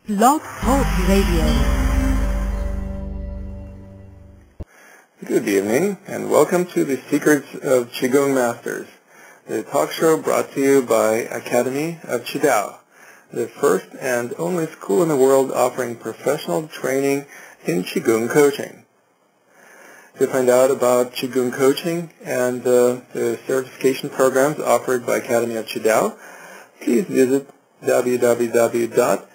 Blog Talk Radio. Good evening, and welcome to the Secrets of Qigong Masters, the talk show brought to you by Academy of Qidao, the first and only school in the world offering professional training in Qigong coaching. To find out about Qigong coaching and the certification programs offered by Academy of Qidao, please visit www.qidao.org,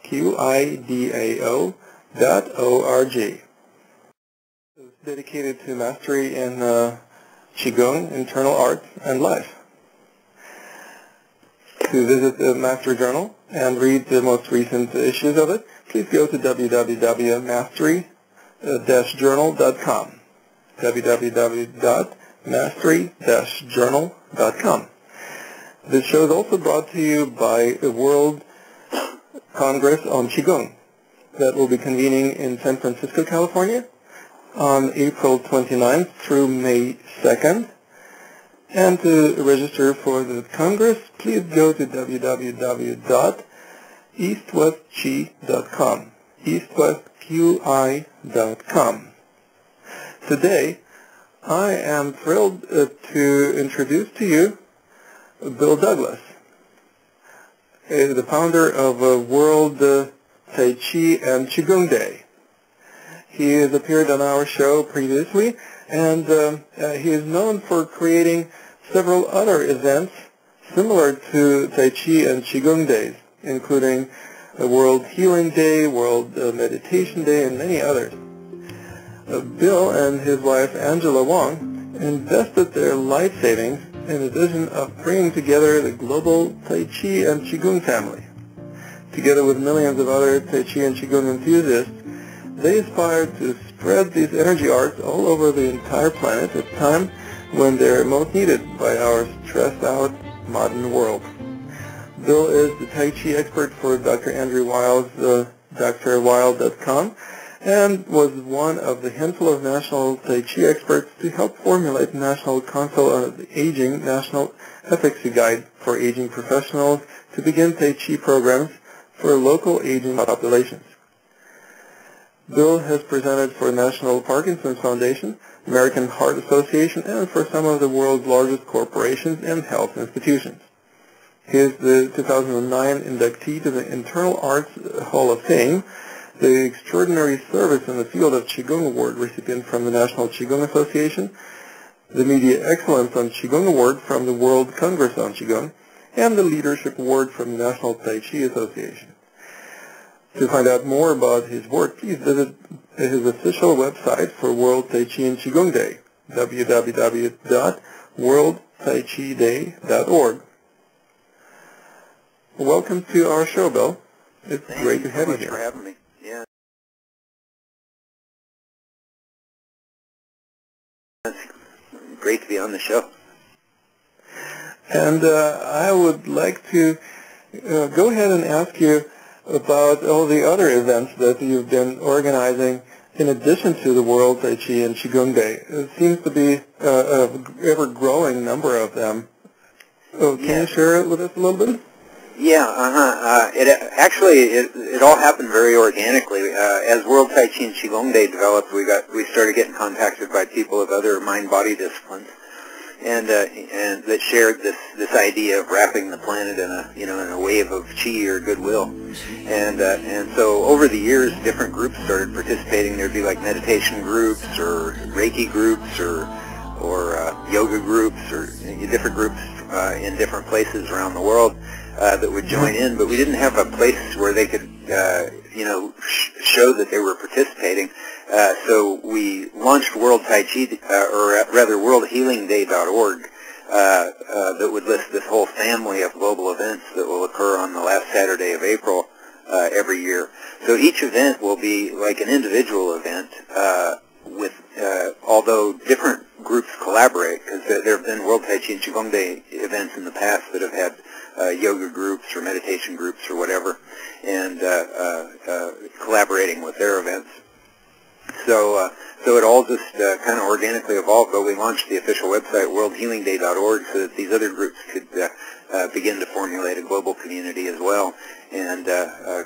Qidao.org. It's dedicated to mastery in Qigong, internal arts, and life. To visit the Mastery Journal and read the most recent issues of it, please go to www.mastery-journal.com, www.mastery-journal.com. This show is also brought to you by the World Congress on Qigong that will be convening in San Francisco, California on April 29th through May 2nd. And to register for the Congress, please go to www.eastwestqi.com, eastwestqi.com. Today, I am thrilled to introduce to you Bill Douglas, the founder of World Tai Chi and Qigong Day. He has appeared on our show previously, and he is known for creating several other events similar to Tai Chi and Qigong Days, including World Healing Day, World Meditation Day, and many others. Bill and his wife Angela Wong invested their life savings in the vision of bringing together the global Tai Chi and Qigong family. Together with millions of other Tai Chi and Qigong enthusiasts, they aspire to spread these energy arts all over the entire planet at a time when they're most needed by our stressed-out modern world. Bill is the Tai Chi expert for Dr. Andrew Weil's drwild.com, and was one of the handful of national Tai Chi experts to help formulate the National Council on Aging National Efficacy Guide for aging professionals to begin Tai Chi programs for local aging populations. Bill has presented for National Parkinson's Foundation, American Heart Association, and for some of the world's largest corporations and health institutions. He is the 2009 inductee to the Internal Arts Hall of Fame, the Extraordinary Service in the Field of Qigong Award recipient from the National Qigong Association, the Media Excellence on Qigong Award from the World Congress on Qigong, and the Leadership Award from the National Tai Chi Association. To find out more about his work, please visit his official website for World Tai Chi and Qigong Day, www.worldtaichiday.org. Welcome to our show, Bill. It's great to have you here. Thank you so much for having me. Yeah. It's great to be on the show. And I would like to go ahead and ask you about all the other events that you've been organizing in addition to the World Tai Chi and Qigong Day. It seems to be an ever-growing number of them. So can you share it with us a little bit? Yeah, it all happened very organically. As World Tai Chi and Qigong Day developed, we started getting contacted by people of other mind-body disciplines, and that shared this idea of wrapping the planet in a a wave of qi or goodwill, and so over the years, different groups started participating. There'd be like meditation groups or Reiki groups or yoga groups or different groups in different places around the world that would join in, but we didn't have a place where they could show that they were participating. So we launched World Tai Chi, or rather WorldHealingDay.org, that would list this whole family of global events that will occur on the last Saturday of April every year. So each event will be like an individual event, although different groups collaborate, because there have been World Tai Chi and Qigong Day events in the past that have had yoga groups or meditation groups or whatever, and collaborating with their events. So it all just kind of organically evolved, but we launched the official website, worldhealingday.org, so that these other groups could begin to formulate a global community as well, and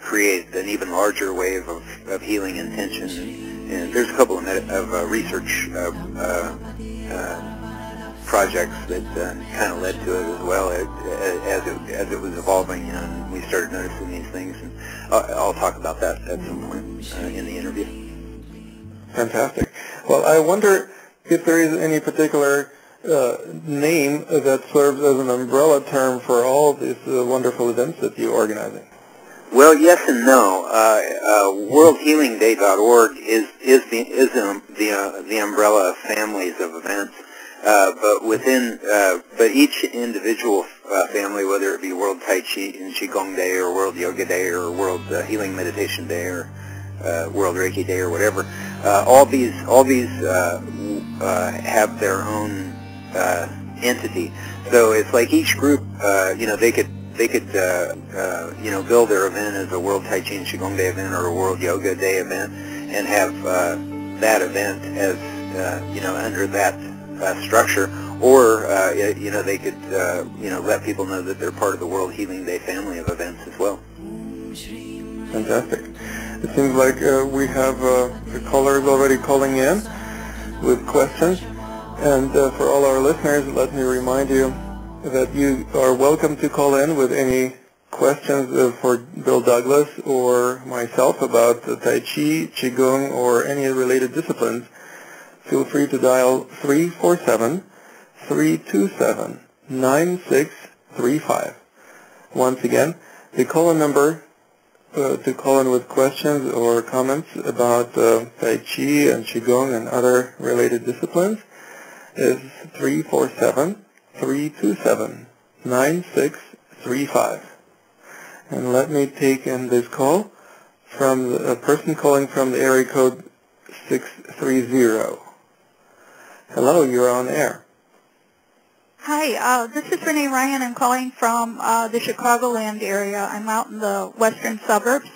create an even larger wave of healing intention. And there's a couple of research projects that kind of led to it as well as it was evolving, and we started noticing these things. And I'll talk about that at some point in the interview. Fantastic. Well, I wonder if there is any particular name that serves as an umbrella term for all these wonderful events that you're organizing. Well, yes and no. WorldHealingDay.org is the umbrella of families of events, but each individual family, whether it be World Tai Chi and Qigong Day or World Yoga Day or World Healing Meditation Day or World Reiki Day or whatever, all these have their own entity. So it's like each group, they could build their event as a World Tai Chi and Qigong Day event or a World Yoga Day event, and have that event as under that structure, or they could let people know that they're part of the World Healing Day family of events as well. Fantastic. It seems like we have the callers already calling in with questions. And for all our listeners, let me remind you that you are welcome to call in with any questions for Bill Douglas or myself about Tai Chi, Qigong, or any related disciplines. Feel free to dial 347-327-9635. Once again, the call-in number to call in with questions or comments about Tai Chi and Qigong and other related disciplines is 347-327-9635. And let me take in this call from a person calling from the area code 630. Hello, you're on air. Hi, this is Renee Ryan. I'm calling from the Chicagoland area. I'm out in the western suburbs.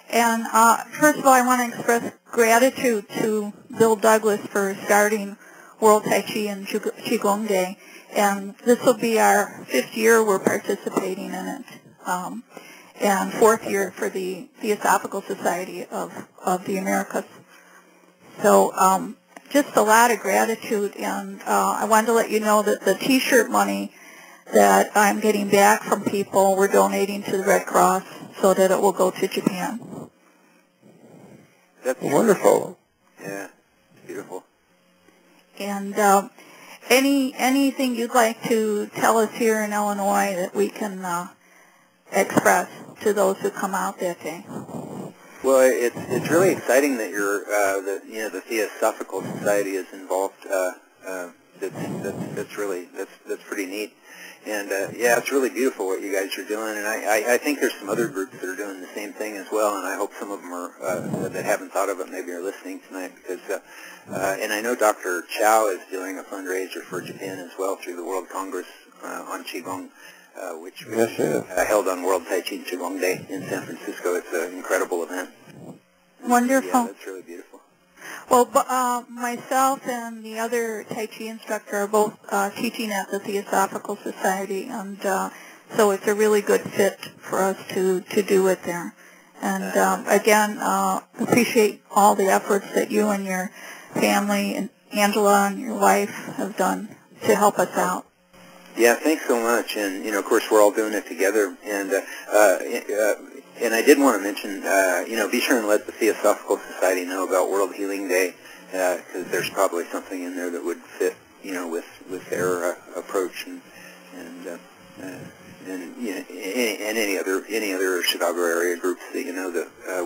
And first of all, I want to express gratitude to Bill Douglas for starting World Tai Chi and Qigong Day. And this will be our 5th year we're participating in it, and 4th year for the Theosophical Society of the Americas. So just a lot of gratitude, and I wanted to let you know that the T-shirt money that I'm getting back from people, we're donating to the Red Cross so that it will go to Japan. That's wonderful. Yeah, beautiful. And anything you'd like to tell us here in Illinois that we can express to those who come out that day? Well, it's really exciting that the Theosophical Society is involved. That's pretty neat, and it's really beautiful what you guys are doing. And I think there's some other groups that are doing the same thing as well. And I hope some of them are that haven't thought of it maybe are listening tonight, because and I know Dr. Chow is doing a fundraiser for Japan as well through the World Congress on Qigong. Which was held on World Tai Chi and Qigong Day in San Francisco. It's an incredible event. Wonderful. Yeah, that's really beautiful. Well, myself and the other Tai Chi instructor are both teaching at the Theosophical Society, and so it's a really good fit for us to do it there. And again, appreciate all the efforts that you and your family and Angela and your wife have done to help us out. Yeah, thanks so much. And, of course, we're all doing it together. And I did want to mention, be sure and let the Theosophical Society know about World Healing Day, because there's probably something in there that would fit, with their approach and any other Chicago area groups that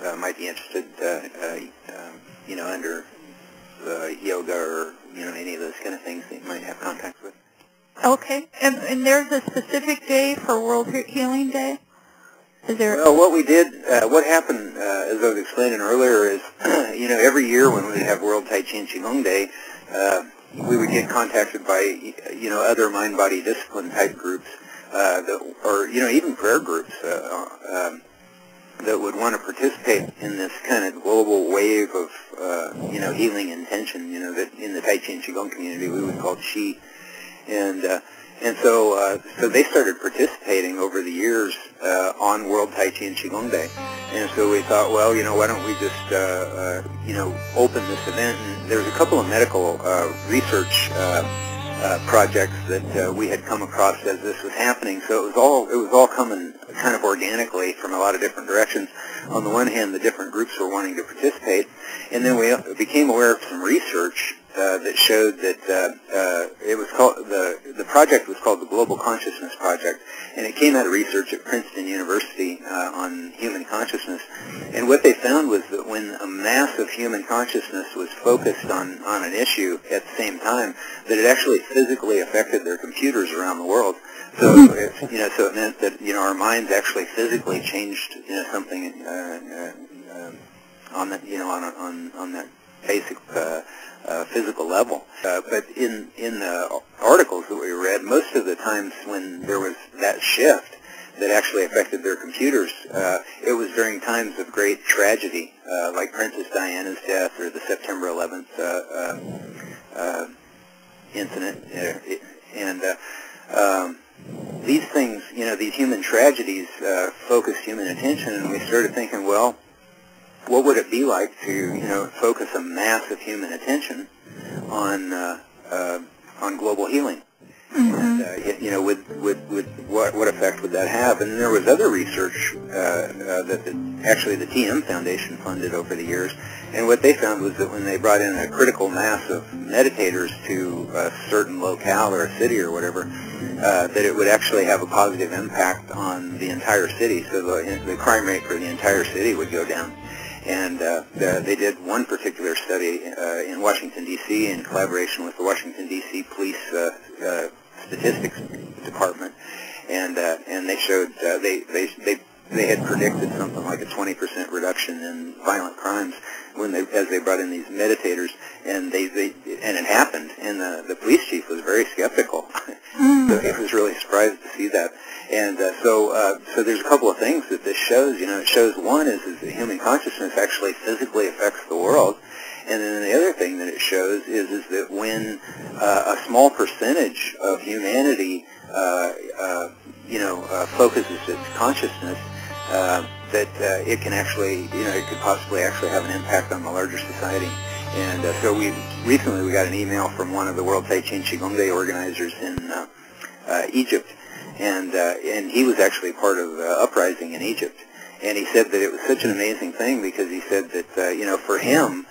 that might be interested, under yoga or any of those kind of things that you might have contact with. Okay, and there's a specific day for World Healing Day? Is there? Well, what we did, what happened, as I was explaining earlier, is, every year when we have World Tai Chi and Qigong Day, we would get contacted by, other mind-body discipline type groups, or even prayer groups, that would want to participate in this kind of global wave of, healing intention, that in the Tai Chi and Qigong community we would call Qi. And so they started participating over the years on World Tai Chi and Qigong Day. And so we thought, well, why don't we just, open this event? And there's a couple of medical research projects that we had come across as this was happening. So it was all coming kind of organically from a lot of different directions. On the one hand, the different groups were wanting to participate, and then we became aware of some research that showed that it was called the project was called the Global Consciousness Project, and it came out of research at Princeton University on human consciousness. And what they found was that when a mass of human consciousness was focused on an issue at the same time, that it actually physically affected their computers around the world. So so it meant that our minds actually physically changed something on that on that basic physical level. But in the articles that we read, most of the times when there was that shift that actually affected their computers, it was during times of great tragedy, like Princess Diana's death or the September 11th incident. These things, these human tragedies focused human attention, and we started thinking, well, what would it be like to, focus a mass of human attention on global healing? Mm-hmm. And what effect would that have? And there was other research that actually the TM Foundation funded over the years, and what they found was that when they brought in a critical mass of meditators to a certain locale or a city or whatever, that it would actually have a positive impact on the entire city. So the crime rate for the entire city would go down. And they did one particular study in Washington, D.C. in collaboration with the Washington, D.C. Police Statistics Department, and they showed they had predicted something like a 20% reduction in violent crimes as they brought in these meditators, and it happened, and the police chief was very skeptical. So he was really surprised to see that. And so there's a couple of things that this shows. It shows one is that human consciousness actually physically affects the world, and then the other thing that it shows is that when a small percentage of humanity focuses its consciousness, that it can actually, it could possibly actually have an impact on the larger society. And so recently we got an email from one of the World Tai Chi and Qigong Day organizers in Egypt, and he was actually part of the uprising in Egypt. And he said that it was such an amazing thing because he said that, for him,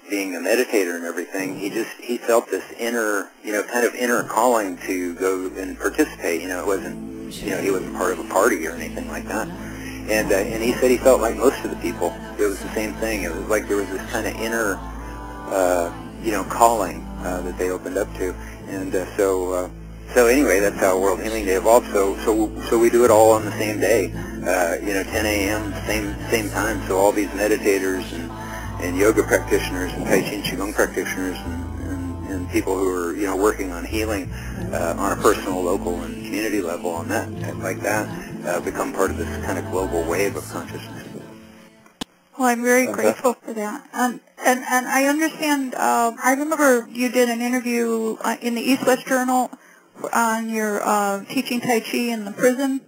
being a meditator and everything, he felt this inner, kind of inner calling to go and participate. It wasn't, he wasn't part of a party or anything like that. And he said he felt like most of the people, it was the same thing. It was like there was this kind of inner, calling that they opened up to. And so anyway, that's how World Healing Day evolved. So we do it all on the same day, 10 a.m. same time. So all these meditators and yoga practitioners and Tai Chi and Qigong practitioners and people who are working on healing on a personal, local, and community level on that become part of this kind of global wave of consciousness. Well, I'm very grateful for that. And I understand, I remember you did an interview in the East-West Journal on your teaching Tai Chi in the prison,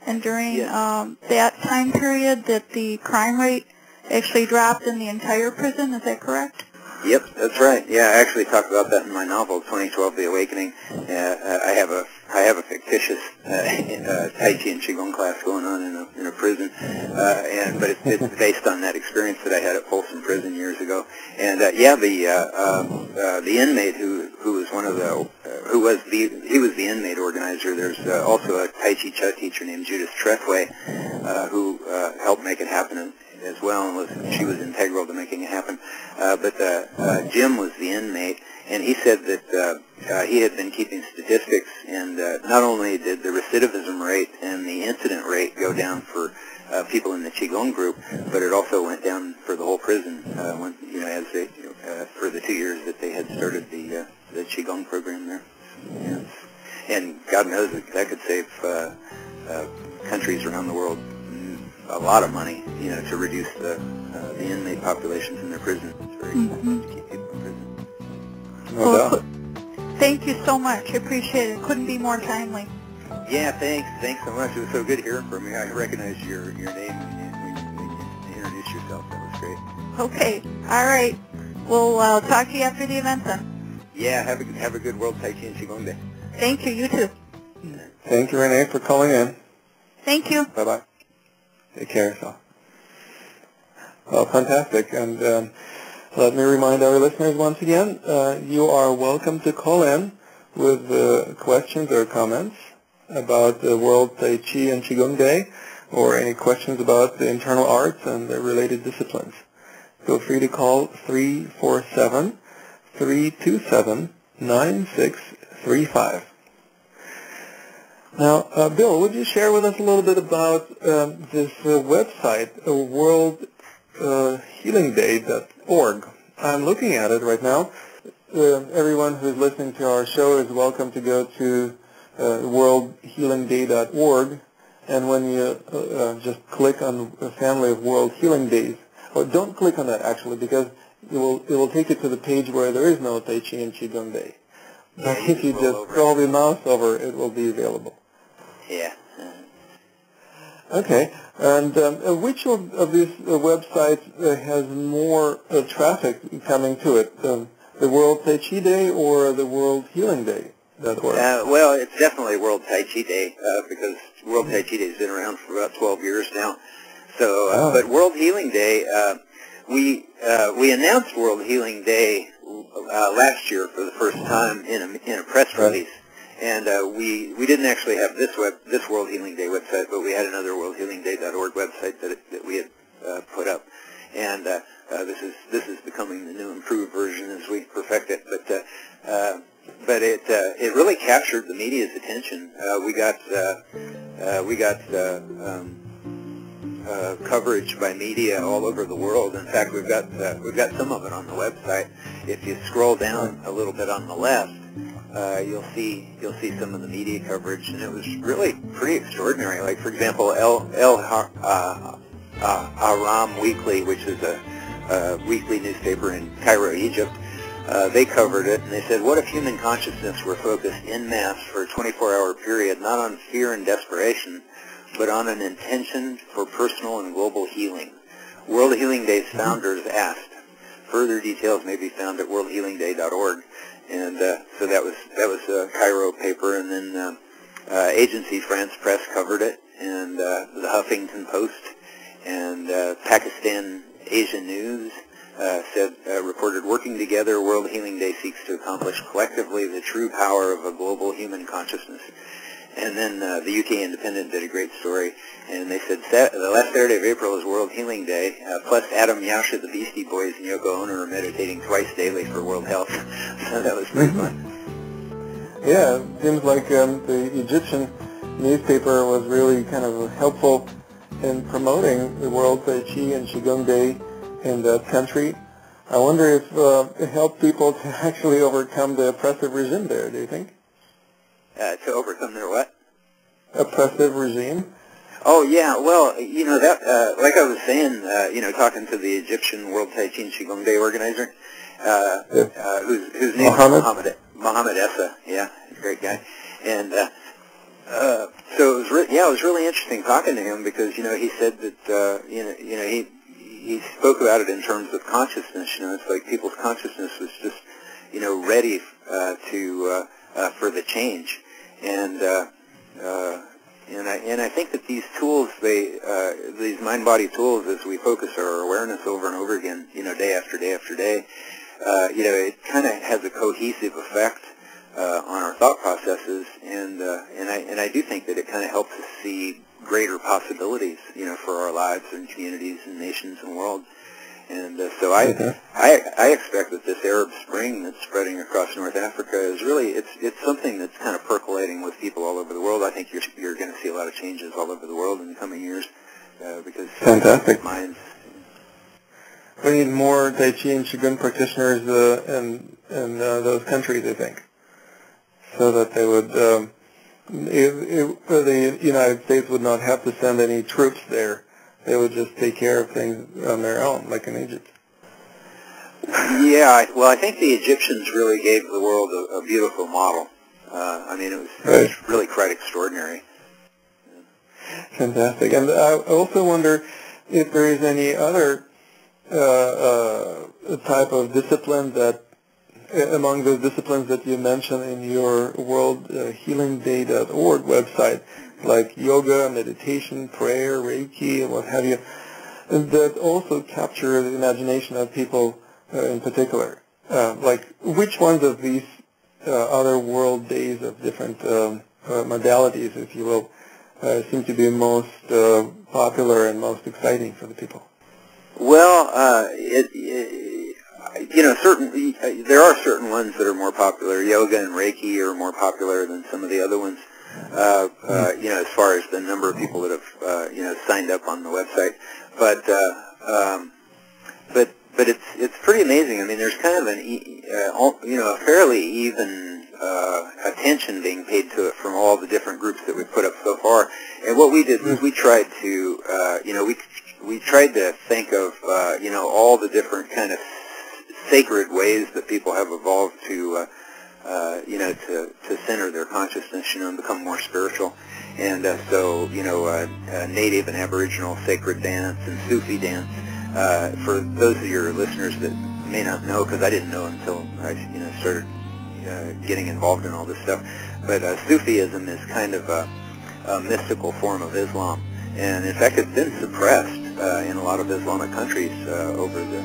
and during that time period that the crime rate actually dropped in the entire prison. Is that correct? Yep, that's right. Yeah, I actually talk about that in my novel, 2012: The Awakening. I have a fictitious Tai Chi and Qigong class going on in a prison, but it's based on that experience that I had at Folsom Prison years ago. And the inmate who was one of the he was the inmate organizer. There's also a Tai Chi Chut teacher named Judith Trethway who helped make it happen as well, and she was integral to making it happen. But Jim was the inmate, and he said that he had been keeping statistics, and not only did the recidivism rate and the incident rate go down for people in the Qigong group, but it also went down for the whole prison as they for the 2 years that they had started the Qigong program there. Yeah. And God knows that could save countries around the world a lot of money, to reduce the inmate populations in their prisons. It's very expensive to keep people in prison. No doubt. Thank you so much. I appreciate it. Couldn't be more timely. Yeah, thanks so much. It was so good hearing from you. I recognized your name when you introduced yourself. That was great. Okay. All right. We'll talk to you after the event then. Yeah, have a good World Tai Chi and Qigong Day. Thank you. You too. Thank you, Renee, for calling in. Thank you. Bye-bye. Take care of yourself. Well, fantastic. And let me remind our listeners once again, you are welcome to call in with questions or comments about the World Tai Chi and Qigong Day, or any questions about the internal arts and the related disciplines. Feel free to call 347-327-9635. Now, Bill, would you share with us a little bit about this website, worldhealingday.org? I'm looking at it right now. Everyone who's listening to our show is welcome to go to worldhealingday.org, and when you just click on the family of World Healing Days, or don't click on that actually, because it will take you to the page where there is no Tai Chi and Qigong Day. But if you just scroll the mouse over, it will be available. Yeah. Okay. And which of these websites has more traffic coming to it? The World Tai Chi Day or the World Healing Day? Well, it's definitely World Tai Chi Day because World Tai Chi Day has been around for about 12 years now. So, but World Healing Day, we announced World Healing Day last year for the first time in a press release, and we didn't actually have this World Healing Day website, but we had another worldhealingday.org website that we had put up, and this is becoming the new improved version as we perfect it, but it really captured the media's attention. We got coverage by media all over the world. In fact, we've got some of it on the website. If you scroll down a little bit on the left, you'll see some of the media coverage, and it was really pretty extraordinary. Like, for example, Al-Ahram Weekly, which is a weekly newspaper in Cairo, Egypt. They covered it, and they said, what if human consciousness were focused en masse for a 24-hour period, not on fear and desperation, but on an intention for personal and global healing? World Healing Day's founders asked. Further details may be found at worldhealingday.org. And so that was a Cairo paper, and then Agence France Presse covered it, and the Huffingtonpost, and Pakistan Asia News reported, working together, World Healing Day seeks to accomplish collectively the true power of a global human consciousness. And then the UK Independent did a great story, and they said the last Saturday of April is World Healing Day, plus Adam Yauch of the Beastie Boys and Yoko Ono are meditating twice daily for world health. So that was pretty fun. Yeah, it seems like the Egyptian newspaper was really kind of helpful in promoting the World Tai Chi and Qigong Day in that country. I wonder if it helped people to actually overcome the oppressive regime there, do you think? To overcome their what? Oppressive regime. Oh, yeah, well, that, like I was saying, talking to the Egyptian World Tai Chi and Qigong Day organizer, whose name is Mohammed Essa, yeah, he's a great guy. And so it was really interesting talking to him, because, he said that, he spoke about it in terms of consciousness. It's like people's consciousness was just, ready for the change. And I think that these tools, these mind-body tools, as we focus our awareness over and over again, day after day after day, it kind of has a cohesive effect on our thought processes, and I do think that it kind of helps us see greater possibilities, for our lives and communities and nations and world. And so I expect that this Arab Spring that's spreading across North Africa is really, it's something that's kind of percolating with people all over the world. I think you're going to see a lot of changes all over the world in the coming years, because fantastic minds. We need more Tai Chi and Qigong practitioners in those countries, I think, so that they would, the United States would not have to send any troops there they would just take care of things on their own, like in Egypt. Yeah, well, I think the Egyptians really gave the world a beautiful model. I mean, it was really quite extraordinary. Fantastic. And I also wonder if there is any other type of discipline that, among those disciplines that you mentioned in your worldhealingday.org website, like yoga, meditation, prayer, Reiki, and what have you, that also capture the imagination of people in particular. Like, which ones of these other world days of different modalities, if you will, seem to be most popular and most exciting for the people? Well, there are certain ones that are more popular. Yoga and Reiki are more popular than some of the other ones. As far as the number of people that have signed up on the website, but it's pretty amazing. I mean, there's kind of a fairly even attention being paid to it from all the different groups that we've put up so far. And what we did was we tried to we tried to think of all the different kind of sacred ways that people have evolved to center their consciousness, and become more spiritual. And native and Aboriginal sacred dance and Sufi dance. For those of your listeners that may not know, because I didn't know until I started getting involved in all this stuff, but Sufism is kind of a mystical form of Islam, and in fact it's been suppressed in a lot of Islamic countries over the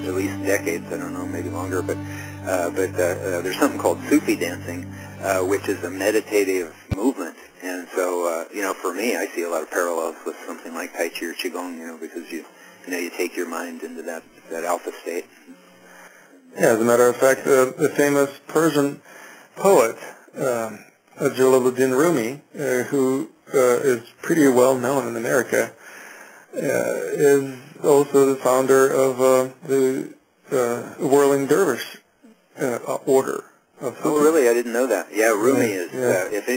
at least decades. I don't know, maybe longer, but there's something called Sufi dancing, which is a meditative movement. And so, for me, I see a lot of parallels with something like Tai Chi or Qigong, because you take your mind into that alpha state. Yeah, as a matter of fact, the famous Persian poet, Jalaluddin Rumi, who is pretty well known in America, is also the founder of the Whirling Dervish order. Oh, really? I didn't know that. Yeah, Rumi is. If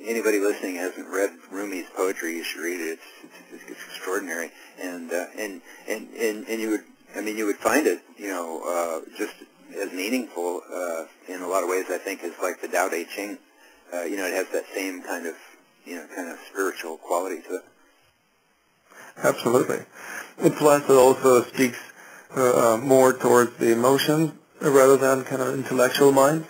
anybody listening hasn't read Rumi's poetry, you should read it. It's extraordinary, and you would find it, just as meaningful in a lot of ways. I think as like the Tao Te Ching. It has that same kind of spiritual quality to it. Absolutely. Plus, it also speaks more towards the emotions rather than kind of intellectual mind.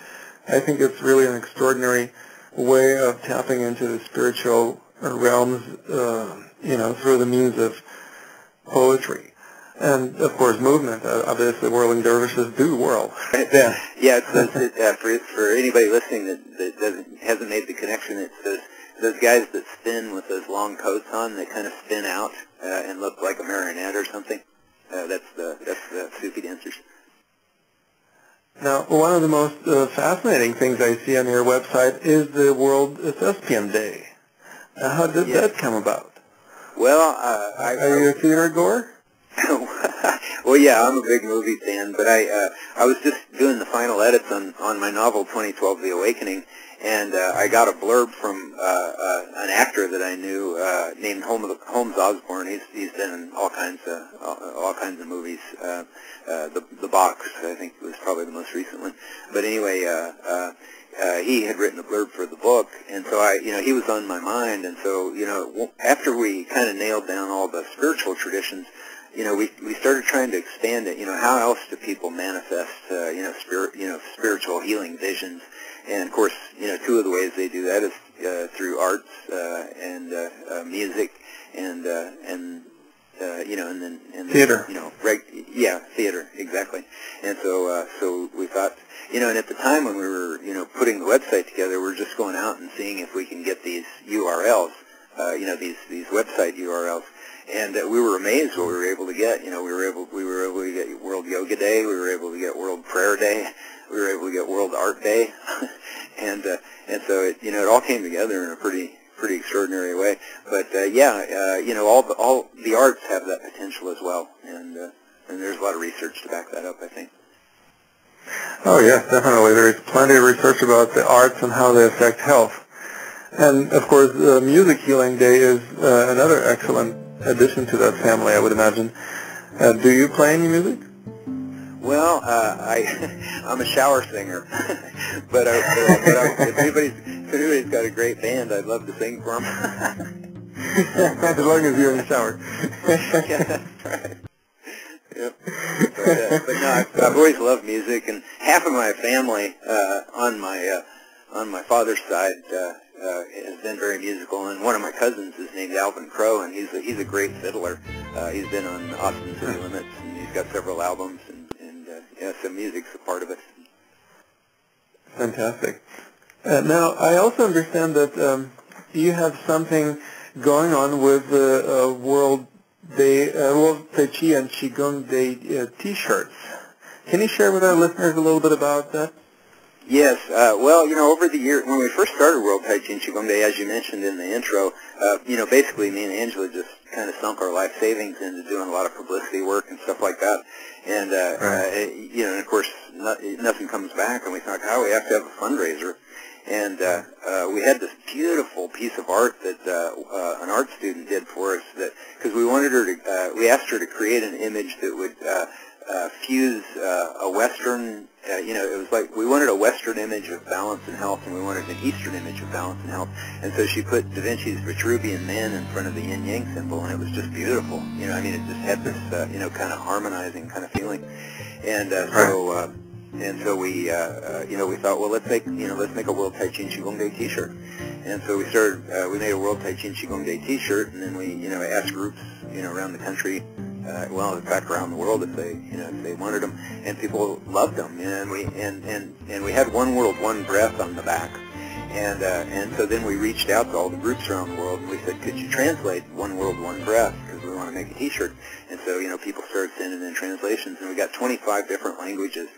I think it's really an extraordinary way of tapping into the spiritual realms, through the means of poetry. And, of course, movement. Obviously, whirling dervishes do whirl. Yeah. Yeah, for anybody listening that hasn't made the connection, it's those guys that spin with those long coats on that kind of spin out and look like a marionette or something. That's the Sufi dancers. Now, one of the most fascinating things I see on your website is the World Thespian Day. How did that come about? Well, are you a theater goer? Well, yeah, I'm a big movie fan, but I was just doing the final edits on my novel 2012, The Awakening, and I got a blurb from an actor that I knew named Holmes Osborne. He's been in all kinds of movies. The Box, I think, was probably the most recent one. But anyway, he had written a blurb for the book, and so he was on my mind. And so, after we kind of nailed down all the spiritual traditions, we started trying to expand it. How else do people manifest, spiritual healing visions? And of course, two of the ways they do that is through arts and music and theater. Theater, exactly. And so we thought, and at the time when we were, putting the website together, we were just going out and seeing if we can get these URLs, these website URLs. And we were amazed what we were able to get. We were able to get World Yoga Day. We were able to get World Prayer Day. We were able to get World Art Day, and so it all came together in a pretty extraordinary way. But all the arts have that potential as well, and there's a lot of research to back that up, I think. Oh yes, definitely. There is plenty of research about the arts and how they affect health. And of course, Music Healing Day is another excellent addition to that family, I would imagine. Do you play any music? Well, I'm a shower singer, but if anybody's got a great band, I'd love to sing for them. As long as you're in the shower. Yeah, that's right. Yep. But no, I've always loved music, and half of my family on my father's side has been very musical, and one of my cousins is named Alvin Crow, and he's a great fiddler. He's been on Austin City Limits, and he's got several albums, and yeah, so music's a part of it. Fantastic. Now, I also understand that you have something going on with the World Tai Chi and Qigong Day T-shirts. Can you share with our listeners a little bit about that? Yes. Well, over the year, when we first started World Tai Chi and Qigong Day, as you mentioned in the intro, basically me and Angela just kind of sunk our life savings into doing a lot of publicity work and stuff like that. And, and of course, nothing comes back, and we thought, we have to have a fundraiser. And we had this beautiful piece of art that an art student did for us, because we asked her to create an image that would fuse a Western, it was like we wanted a Western image of balance and health, and we wanted an Eastern image of balance and health. And so she put Da Vinci's Vitruvian Man in front of the yin-yang symbol, and it was just beautiful. It just had this, kind of harmonizing kind of feeling. And so we thought, well, let's make a World Tai Chi and Qigong Day T-shirt. And so we made a World Tai Chi and Qigong Day T-shirt, and then we, asked groups, around the country, in fact, around the world, if they wanted them, and people loved them. And we had One World, One Breath on the back. And so then we reached out to all the groups around the world, and we said, could you translate One World, One Breath, because we want to make a T-shirt. And so, people started sending in translations, and we got 25 different languages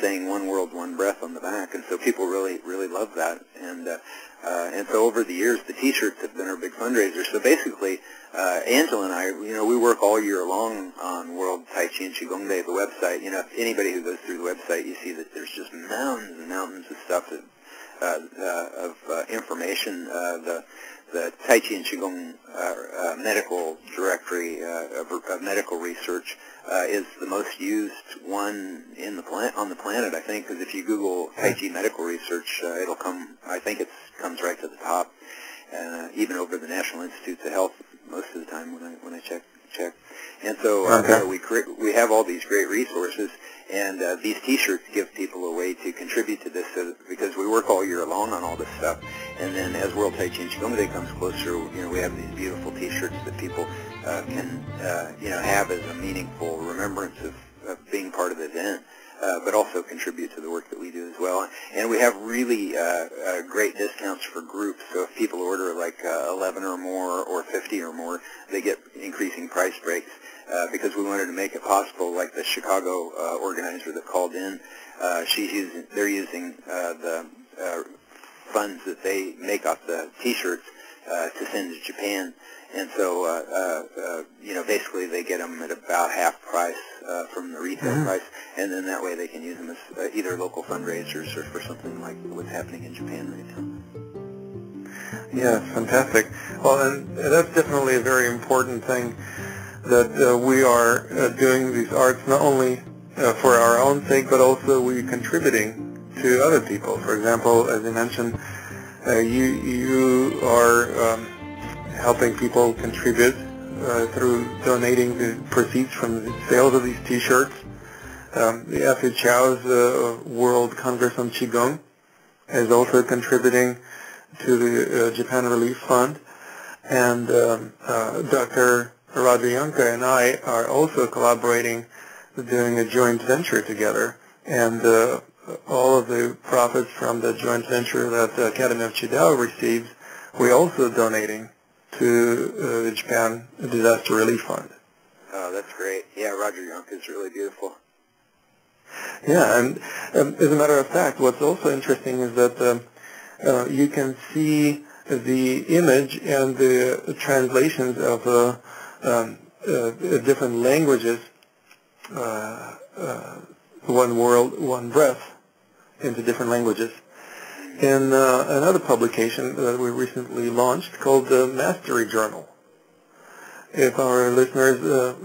saying One World, One Breath on the back, and so people really, really loved that. And so over the years, the T-shirts have been our big fundraiser. So basically, Angela and I, we work all year long on World Tai Chi and Qigong Day, the website. If anybody who goes through the website, you see that there's just mountains and mountains of stuff of information. The Tai Chi and Qigong medical directory of medical research is the most used one on the planet, I think, because if you Google Tai Chi medical research, it'll come. I think it comes right to the top, even over the National Institutes of Health most of the time when I check. And so we have all these great resources, and these T-shirts give people a way to contribute to this, because we work all year long on all this stuff. And then as World Tai Chi and Qigong Day comes closer, we have these beautiful T-shirts that people can have as a meaningful remembrance of being part of the event, but also contribute to the work that we do as well. And we have really great discounts for groups. So if people order like 11 or more or 50 or more, they get increasing price breaks, because we wanted to make it possible. Like the Chicago organizer that called in, they're using the funds that they make off the T-shirts to send to Japan. And so, basically they get them at about half price from the retail price, and then that way they can use them as either local fundraisers or for something like what's happening in Japan right now. Yeah, fantastic. Well, and that's definitely a very important thing, that we are doing these arts not only for our own sake, but also we're contributing to other people. For example, as you mentioned, you are helping people contribute through donating the proceeds from the sales of these T-shirts. The F.A. Chow's World Congress on Qigong is also contributing to the Japan Relief Fund, and Dr. Roger Yanka and I are also collaborating, doing a joint venture together, and all of the profits from the joint venture that the Academy of Qidao receives, we're also donating to the Japan Disaster Relief Fund. Oh, that's great. Yeah, Roger Yanka is really beautiful. Yeah, and as a matter of fact, what's also interesting is that you can see the image and the translations of different languages, One World, One Breath, into different languages, in another publication that we recently launched called the Mastery Journal. if our listeners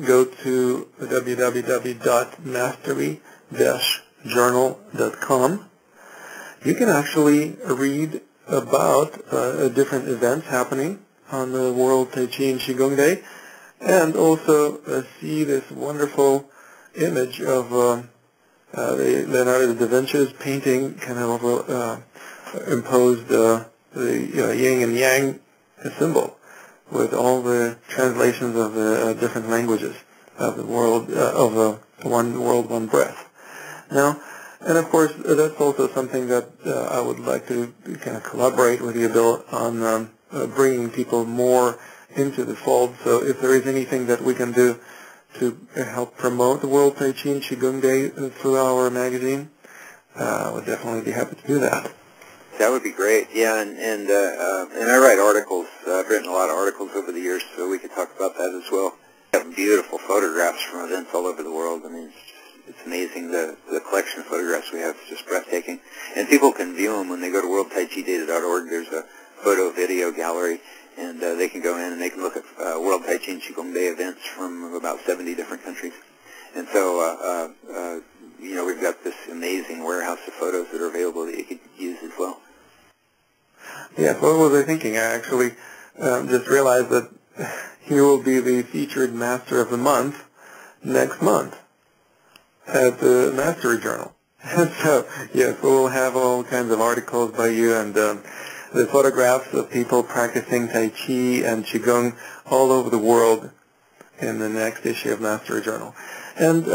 go to www.mastery-journal.com, you can actually read about different events happening on the World Tai Chi and Qigong Day, and also see this wonderful image of Leonardo da Vinci's painting, kind of imposed the yin and yang symbol with all the translations of the different languages of the world, of one world, one breath. Now, and of course, that's also something that I would like to kind of collaborate with you, Bill, on bringing people more into the fold. So if there is anything that we can do to help promote the World Tai Chi and Qigong Day through our magazine, I would definitely be happy to do that. That would be great. Yeah, and I write articles. I've written a lot of articles over the years, so we could talk about that as well. We have beautiful photographs from events all over the world. I mean, it's amazing. The collection of photographs we have is just breathtaking. And people can view them when they go to worldtaichidata.org. There's a photo video gallery, and they can go in and they can look at World Tai Chi and Qigong Day events from about 70 different countries. And so, we've got this amazing warehouse of photos that are available that you could use as well. Yes, what was I thinking? I actually just realized that he will be the featured Master of the Month next month at the Mastery Journal. And so, yes, we'll have all kinds of articles by you and the photographs of people practicing Tai Chi and Qigong all over the world in the next issue of Mastery Journal. And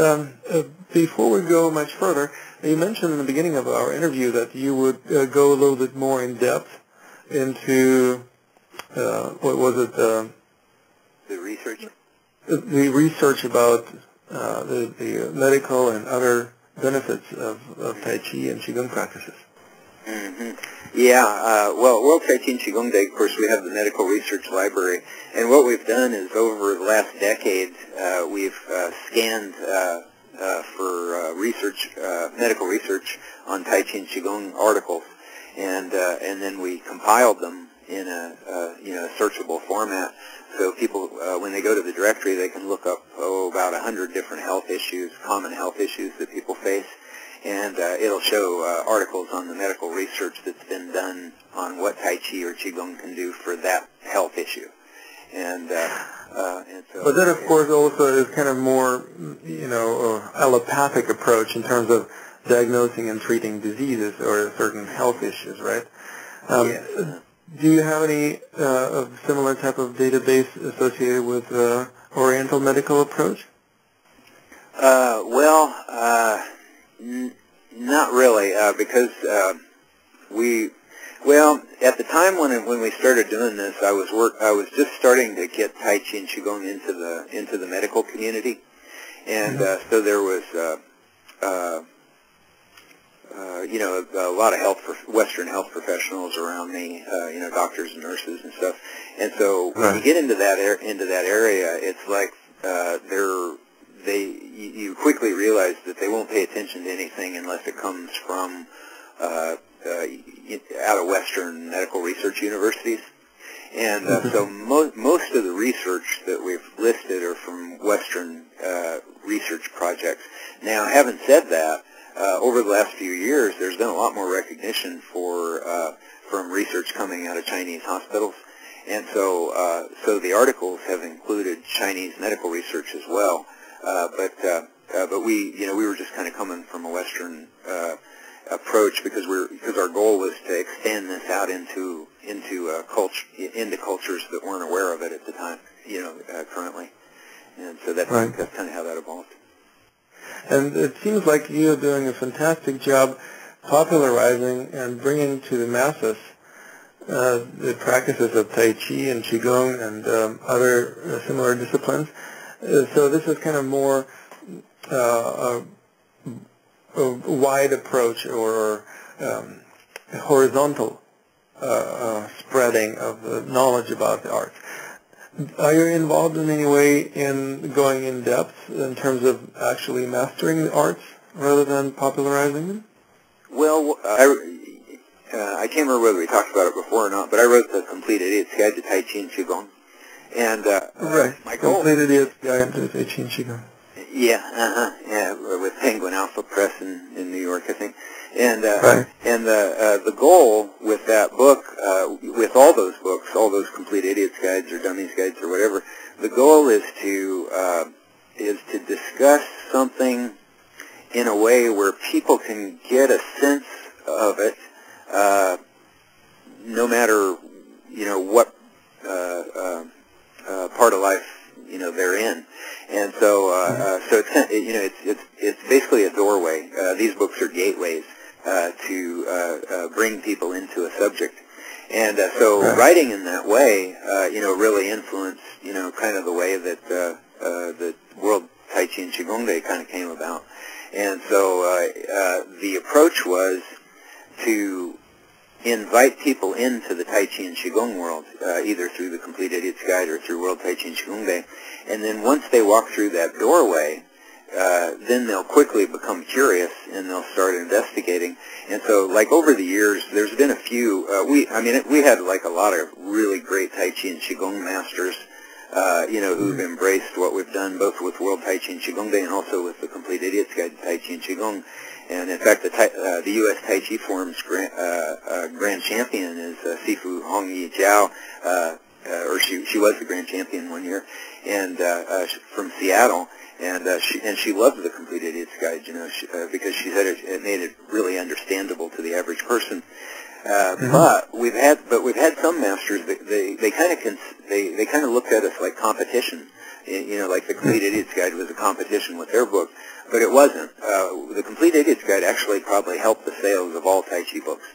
before we go much further, you mentioned in the beginning of our interview that you would go a little bit more in depth into, what was it? The research? The research about the medical and other benefits of Tai Chi and Qigong practices. Mm-hmm. Yeah, World Tai Chi and Qigong Day, of course, we have the Medical Research Library. And what we've done is over the last decade, we've scanned for research, medical research on Tai Chi and Qigong articles. And then we compiled them in a searchable format. So people, when they go to the directory, they can look up, about 100 different health issues, common health issues that people face. And it'll show articles on the medical research that's been done on what Tai Chi or Qigong can do for that health issue. And so. But that, of course, also is kind of more, allopathic approach in terms of diagnosing and treating diseases or certain health issues, right? Yes. Do you have any similar type of database associated with Oriental medical approach? Not really, because at the time when we started doing this, I was just starting to get Tai Chi and Qigong into the medical community, and so there was a lot of Western health professionals around me, doctors and nurses and stuff, and so when you get into that area, it's like you quickly realize that they won't pay attention to anything unless it comes from out of Western medical research universities. And so most of the research that we've listed are from Western research projects. Now, having said that, over the last few years, there's been a lot more recognition from research coming out of Chinese hospitals. And so the articles have included Chinese medical research as well. But we were just kind of coming from a Western approach because our goal was to extend this out into cultures that weren't aware of it at the time, currently. And so that's kind of how that evolved. And it seems like you're doing a fantastic job popularizing and bringing to the masses the practices of Tai Chi and Qigong and other similar disciplines. So this is kind of more a wide approach or horizontal spreading of the knowledge about the arts. Are you involved in any way in going in depth in terms of actually mastering the arts rather than popularizing them? Well, I can't remember whether we talked about it before or not, but I wrote The Complete Idiot's Guide to Tai Chi and Qigong. And right. my goal... Complete Idiot's Guide to Tai Chi and Qigong. Yeah, with Penguin Alpha Press in New York, I think. And right. and the goal with that book, with all those books, all those Complete Idiots Guides or Dummies Guides or whatever, the goal is to discuss something in a way where people can get a sense of it, no matter what part of life they're in. And so so it's basically a doorway. These books are gateways to bring people into a subject. And so writing in that way, really influenced, kind of the way that the World Tai Chi and Qigong Day kind of came about. And so the approach was to invite people into the Tai Chi and Qigong world, either through the Complete Idiot's Guide or through World Tai Chi and Qigong Day. And then once they walk through that doorway, then they'll quickly become curious and they'll start investigating. And so, like, over the years, there's been a few, we had like a lot of really great Tai Chi and Qigong masters, who've embraced what we've done both with World Tai Chi and Qigong Day and also with the Complete Idiot's Guide to Tai Chi and Qigong. And in fact, the U.S. Tai Chi Forum's grand champion is Sifu Hongyi Jiao, or she was the grand champion one year, and from Seattle. And she loved the Complete Idiot's Guide, because she said it made it really understandable to the average person. But we've had some masters that they kind of looked at us like competition. Like the Complete Idiot's Guide was a competition with their book, but it wasn't. The Complete Idiot's Guide actually probably helped the sales of all Tai Chi books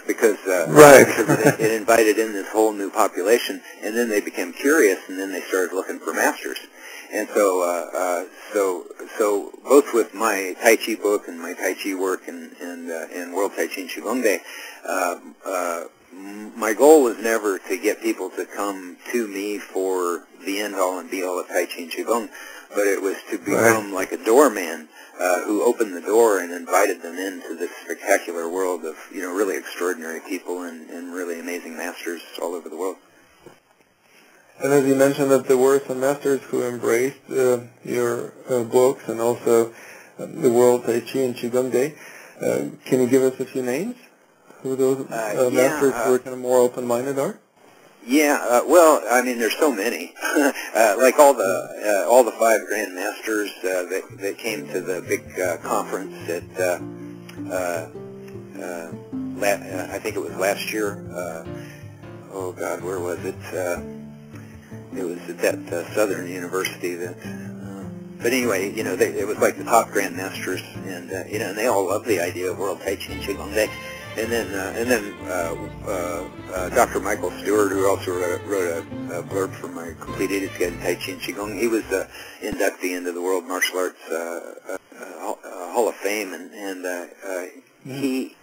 because it invited in this whole new population, and then they became curious, and then they started looking for masters. And so both with my Tai Chi book and my Tai Chi work and World Tai Chi and Qigong Day, my goal was never to get people to come to me for the end-all and be-all of Tai Chi and Qigong, but it was to become like a doorman who opened the door and invited them into this spectacular world of really extraordinary people and really amazing masters all over the world. And as you mentioned, that there were some masters who embraced your books and also the World Tai Chi and Qigong Day. Can you give us a few names? Who those masters who are kind of more open-minded are? Yeah, well, I mean, there's so many. Like all the 5 Grand Masters that came to the big conference at I think it was last year. Oh God, where was it? It was at that Southern University that. But anyway, it was like the top Grand Masters, and and they all loved the idea of World Tai Chi and Qigong Day. And then Dr. Michael Stewart, who also wrote a blurb for my Complete Idiot's Guide to Tai Chi and Qigong, he was inductee into the World Martial Arts Hall of Fame, and he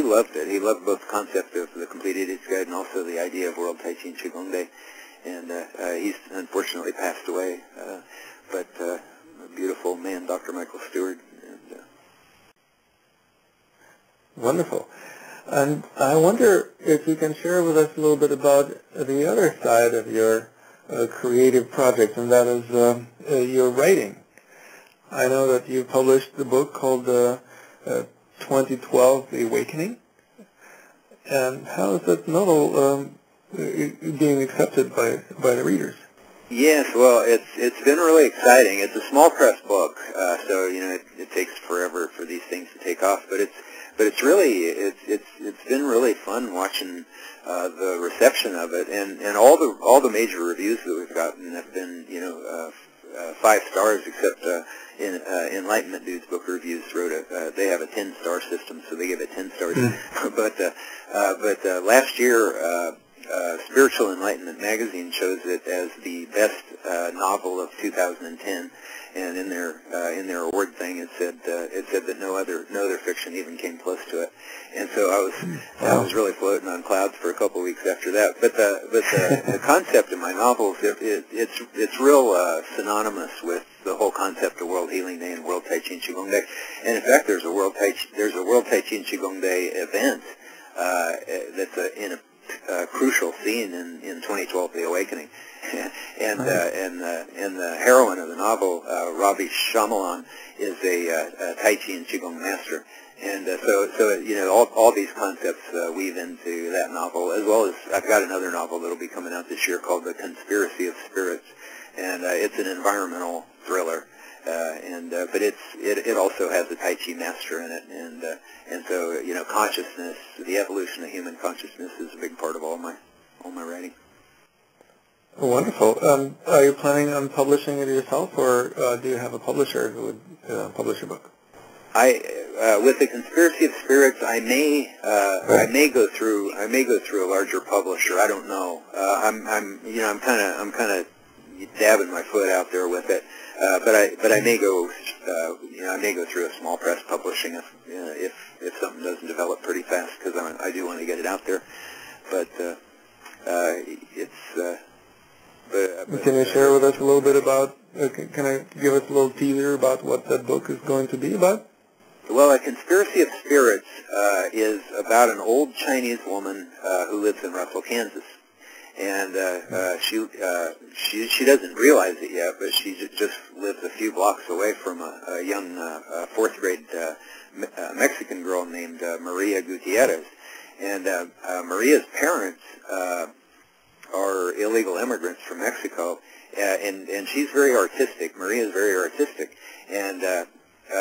loved it. He loved both the concept of the Complete Idiot's Guide and also the idea of World Tai Chi and Qigong Day. And he's unfortunately passed away, but a beautiful man, Dr. Michael Stewart. Wonderful. And I wonder if you can share with us a little bit about the other side of your creative project, and that is your writing. I know that you published the book called 2012, The Awakening. And how is that novel being accepted by the readers? Yes, well, it's been really exciting. It's a small press book, so it takes forever for these things to take off. But it's really it's been really fun watching the reception of it, and all the major reviews that we've gotten have been 5 stars, except Enlightenment Dude's Book Reviews they have a 10-star system, so they give it 10 stars. But last year, Spiritual Enlightenment magazine chose it as the best novel of 2010, and in their award thing it said that no other fiction even came close to it. And so I was really floating on clouds for a couple of weeks after that. But the concept of my novels, it's real synonymous with the whole concept of World Healing Day and World Tai Chi and Qigong Day. And in fact, there's a World Tai Chi and Qigong Day event that's crucial scene in 2012, The Awakening. And the heroine of the novel, Ravi Shyamalan, is a Tai Chi and Qigong master. And so you know, all these concepts weave into that novel, as well as I've got another novel that'll be coming out this year called The Conspiracy of Spirits, and it's an environmental thriller. But it also has a Tai Chi master in it, and so, you know, consciousness, the evolution of human consciousness is a big part of all my writing. Wonderful. Are you planning on publishing it yourself, or do you have a publisher who would publish your book? With The Conspiracy of Spirits, I may go through a larger publisher. I don't know. I'm kind of dabbing my foot out there with it. But I may go, I may go through a small press publishing if something doesn't develop pretty fast, because I do want to get it out there. But can you share with us a little bit about? Can I give us a little teaser about what that book is going to be about? Well, A Conspiracy of Spirits is about an old Chinese woman who lives in Russell, Kansas. And she doesn't realize it yet, but she just lives a few blocks away from a young fourth grade Mexican girl named Maria Gutierrez. And Maria's parents are illegal immigrants from Mexico, and she's very artistic. Maria's very artistic, and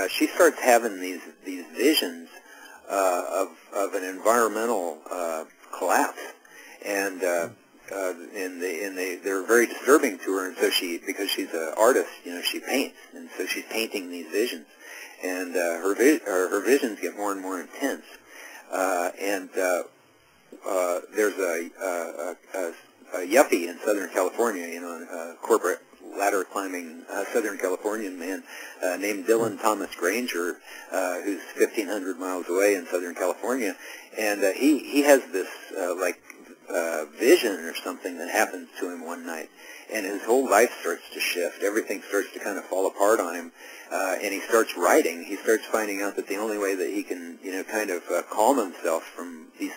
she starts having these visions of an environmental collapse, and they're very disturbing to her, and so because she's an artist, you know, she paints, and so she's painting these visions, and her visions get more and more intense, and there's a yuppie in Southern California, you know, a corporate ladder climbing Southern Californian man named Dylan Thomas Granger, who's 1,500 miles away in Southern California, and he has this vision or something that happens to him one night, and his whole life starts to shift. Everything starts to kind of fall apart on him, and he starts writing. He starts finding out that the only way that he can, you know, kind of calm himself from these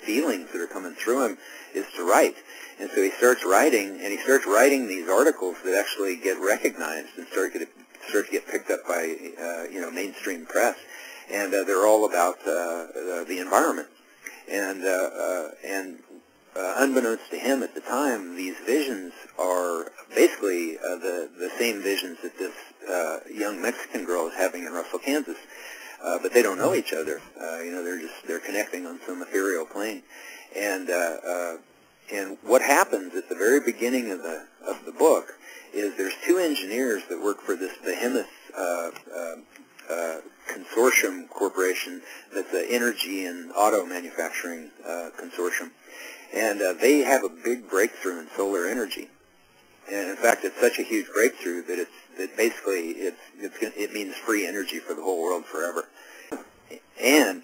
feelings that are coming through him is to write. And so he starts writing, and he starts writing these articles that actually get recognized and start to get picked up by you know, mainstream press, and they're all about the environment. And unbeknownst to him at the time, these visions are basically the same visions that this young Mexican girl is having in Russell, Kansas. But they don't know each other. You know, they're connecting on some ethereal plane. And what happens at the very beginning of the book is there's two engineers that work for this behemoth consortium corporation that's an energy and auto manufacturing consortium. And they have a big breakthrough in solar energy. And in fact, it's such a huge breakthrough that it means free energy for the whole world forever. And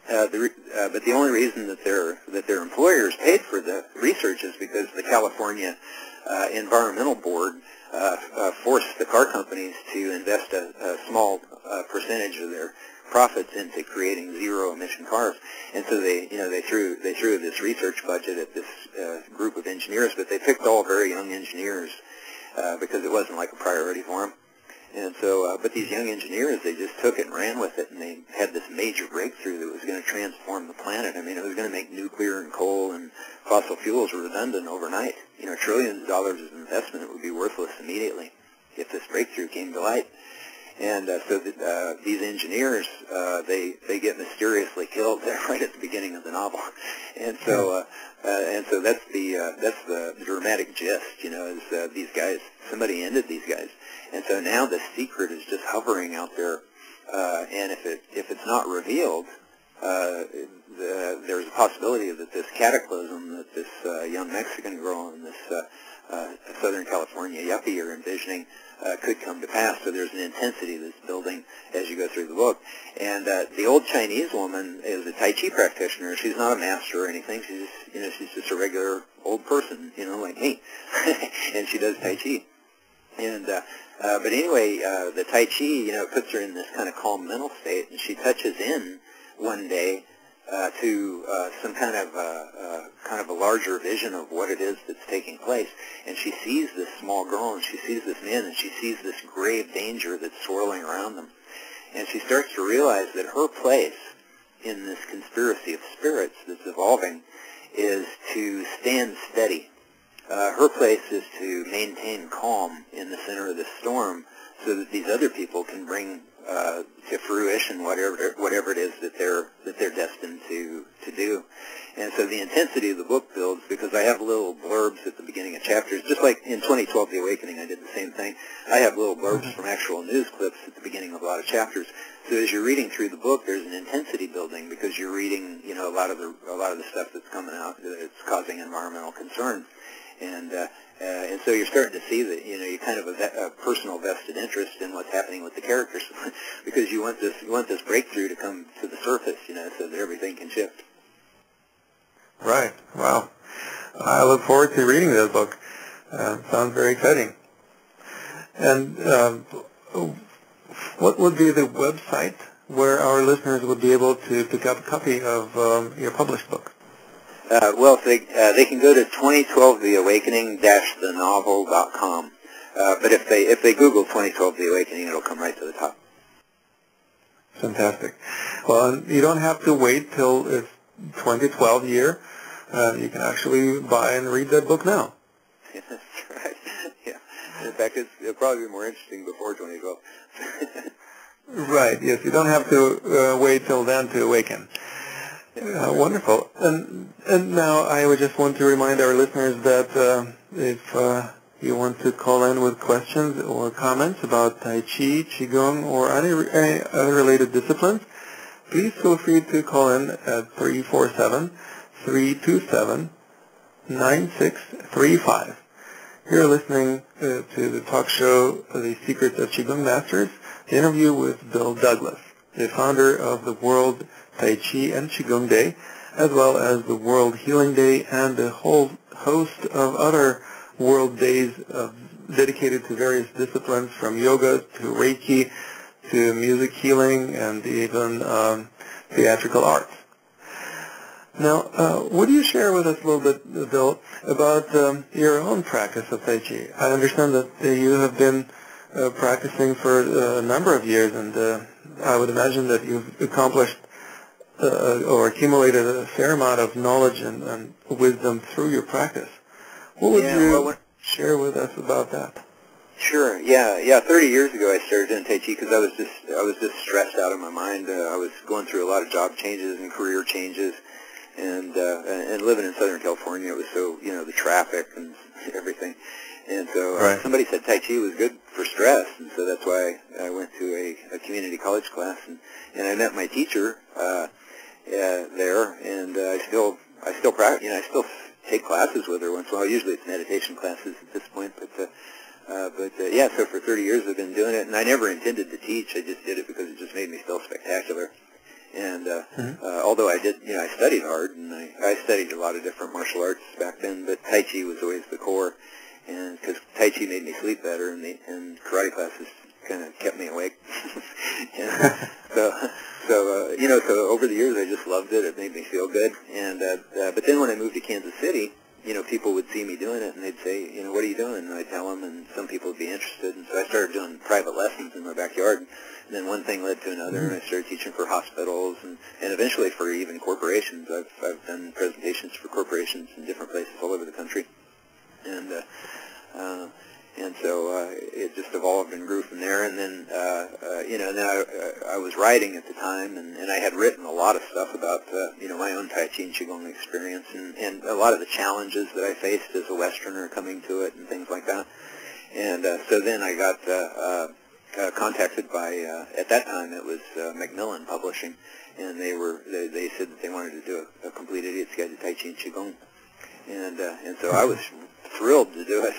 but the only reason that their employers paid for the research is because the California Environmental Board forced the car companies to invest a small percentage of their profits into creating zero-emission cars, and so they threw this research budget at this group of engineers, but they picked all very young engineers because it wasn't like a priority for them. And so, but these young engineers, they just took it and ran with it, and they had this major breakthrough that was going to transform the planet. I mean, it was going to make nuclear and coal and fossil fuels redundant overnight. You know, trillions of dollars of investment would be worthless immediately if this breakthrough came to light. And so these engineers, they get mysteriously killed right at the beginning of the novel. And so that's the dramatic gist. You know, is these guys, somebody ended these guys. And so now the secret is just hovering out there, and if it's not revealed, there's a possibility that this cataclysm that this young Mexican girl and this Southern California yuppie are envisioning could come to pass. So there's an intensity that's building as you go through the book. And the old Chinese woman is a Tai Chi practitioner. She's not a master or anything. She's just a regular old person, you know, like me, and she does Tai Chi. And but anyway, the Tai Chi, you know, puts her in this kind of calm mental state, and she touches in one day to some kind of a larger vision of what it is that's taking place. And she sees this small girl, and she sees this man, and she sees this grave danger that's swirling around them. And she starts to realize that her place in this conspiracy of spirits that's evolving is to stand steady. Her place is to maintain calm in the center of the storm, so that these other people can bring to fruition whatever it is that they're destined to do. And so the intensity of the book builds because I have little blurbs at the beginning of chapters, just like in 2012 The Awakening I did the same thing. I have little blurbs from actual news clips at the beginning of a lot of chapters. So as you're reading through the book, there's an intensity building because you're reading, a lot of the stuff that's coming out that's causing environmental concern. And so you're starting to see that, you kind of a personal vested interest in what's happening with the characters because you want this breakthrough to come to the surface, so that everything can shift. Right. Wow. I look forward to reading this book. Sounds very exciting. And what would be the website where our listeners would be able to pick up a copy of your published book? Well, they can go to 2012theawakening-thenovel.com. But if they Google 2012 The Awakening, it'll come right to the top. Fantastic. Well, you don't have to wait till it's 2012 year. You can actually buy and read that book now. Yeah, that's right. Yeah. In fact, it'll probably be more interesting before 2012. Right. Yes. You don't have to wait till then to awaken. Wonderful. And now I would just want to remind our listeners that if you want to call in with questions or comments about Tai Chi, Qigong, or any other related disciplines, please feel free to call in at 347-327-9635. You're listening to the talk show, The Secrets of Qigong Masters, the interview with Bill Douglas, the founder of the World Tai Chi and Qigong Day, as well as the World Healing Day and a whole host of other world days dedicated to various disciplines, from yoga to Reiki to music healing and even theatrical arts. Now, would you share with us a little bit, Bill, about your own practice of Tai Chi? I understand that you have been practicing for a number of years, and I would imagine that you've accomplished or accumulated a fair amount of knowledge and wisdom through your practice. What would you share with us about that? Sure. Yeah. 30 years ago, I started doing Tai Chi because I was just stressed out of my mind. I was going through a lot of job changes and career changes, and living in Southern California, it was so the traffic and everything. And so somebody said Tai Chi was good for stress, and so that's why I went to a community college class, and I met my teacher there, and I still practice. I still take classes with her once in a while. Usually it's meditation classes at this point, but so for 30 years I've been doing it, and I never intended to teach. I just did it because it just made me feel spectacular. And although I did, I studied hard, and I studied a lot of different martial arts back then, but Tai Chi was always the core. And because Tai Chi made me sleep better, and karate classes kind of kept me awake. So over the years I just loved it. It made me feel good. And but then when I moved to Kansas City, people would see me doing it, and they'd say, what are you doing? And I'd tell them, and some people would be interested. And so I started doing private lessons in my backyard. And then one thing led to another, and I started teaching for hospitals, and eventually for even corporations. I've done presentations for corporations in different places all over the country. And so it just evolved and grew from there. And then, then I was writing at the time, and I had written a lot of stuff about, my own Tai Chi and Qigong experience, and a lot of the challenges that I faced as a Westerner coming to it and things like that. And so then I got contacted by, at that time it was Macmillan Publishing, and they said that they wanted to do a complete idiot's guide to Tai Chi and Qigong. And so I was thrilled to do it,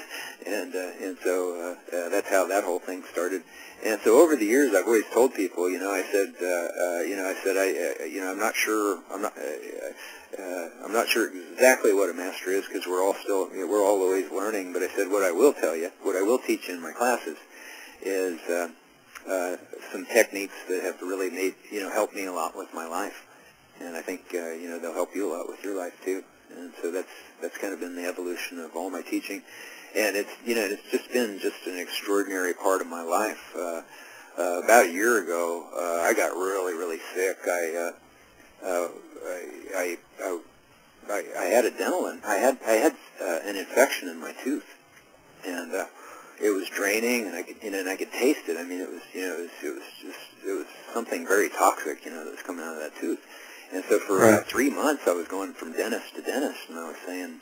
and so that's how that whole thing started. And so over the years, I've always told people, I said, I'm not sure exactly what a master is, because we're all always learning. But I said, what I will tell you, what I will teach in my classes, is some techniques that have really made helped me a lot with my life. And I think they'll help you a lot with your life too. And so that's kind of been the evolution of all my teaching. And it's just been an extraordinary part of my life. About a year ago, I got really sick. I had a dental, I had an infection in my tooth, and it was draining, and I could taste it. I mean, it was something very toxic, that was coming out of that tooth. And so for about 3 months, I was going from dentist to dentist, and I was saying,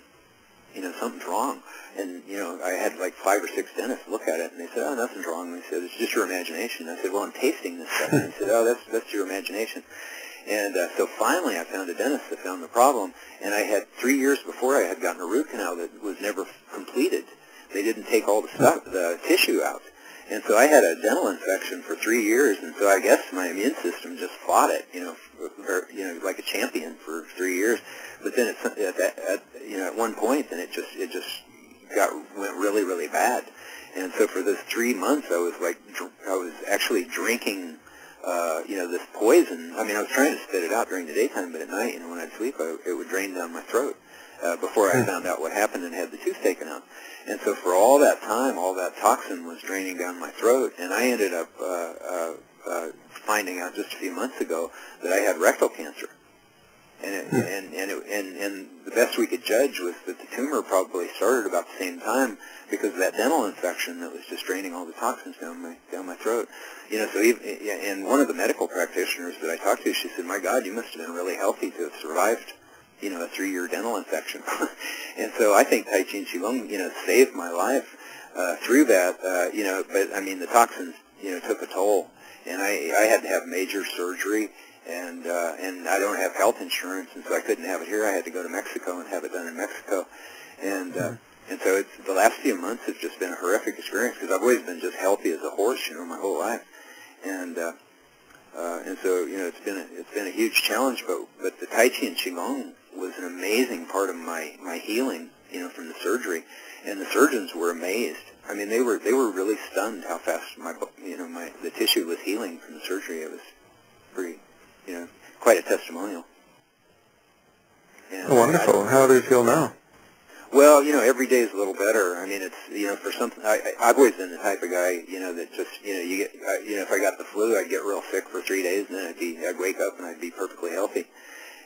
something's wrong. And, I had like 5 or 6 dentists look at it, and they said, oh, nothing's wrong. And they said, it's just your imagination. I said, well, I'm tasting this stuff. And they said, oh, that's your imagination. And so finally I found a dentist that found the problem, and I had 3 years before I had gotten a root canal that was never completed. They didn't take all the tissue out. And so I had a dental infection for 3 years, and so I guess my immune system just fought it, like a champion for 3 years. But then at one point, then it just went really bad. And so for those 3 months, I was actually drinking, this poison. I mean, I was trying to spit it out during the daytime, but at night, when I'd sleep, it would drain down my throat before I found out what happened and had the tooth taken out. And so for all that time, all that toxin was draining down my throat, and I ended up finding out just a few months ago that I had rectal cancer. And the best we could judge was that the tumor probably started about the same time because of that dental infection that was just draining all the toxins down my throat. And one of the medical practitioners that I talked to, she said, "My God, you must have been really healthy to have survived, a 3-year dental infection." And so I think Tai Chi and Qigong, saved my life through that. But I mean, the toxins, took a toll, and I had to have major surgery. And I don't have health insurance, and so I couldn't have it here. I had to go to Mexico and have it done in Mexico. And so the last few months have just been a horrific experience because I've always been just healthy as a horse, my whole life. And so it's been a huge challenge. But the Tai Chi and Qigong was an amazing part of my healing, from the surgery. And the surgeons were amazed. I mean, they were really stunned how fast the tissue was healing from the surgery. It was pretty. Quite a testimonial. And wonderful. How do you feel now? Well, every day is a little better. I mean, it's, for something, I've always been the type of guy, that just, you get, if I got the flu, I'd get real sick for 3 days, and then I'd wake up and I'd be perfectly healthy.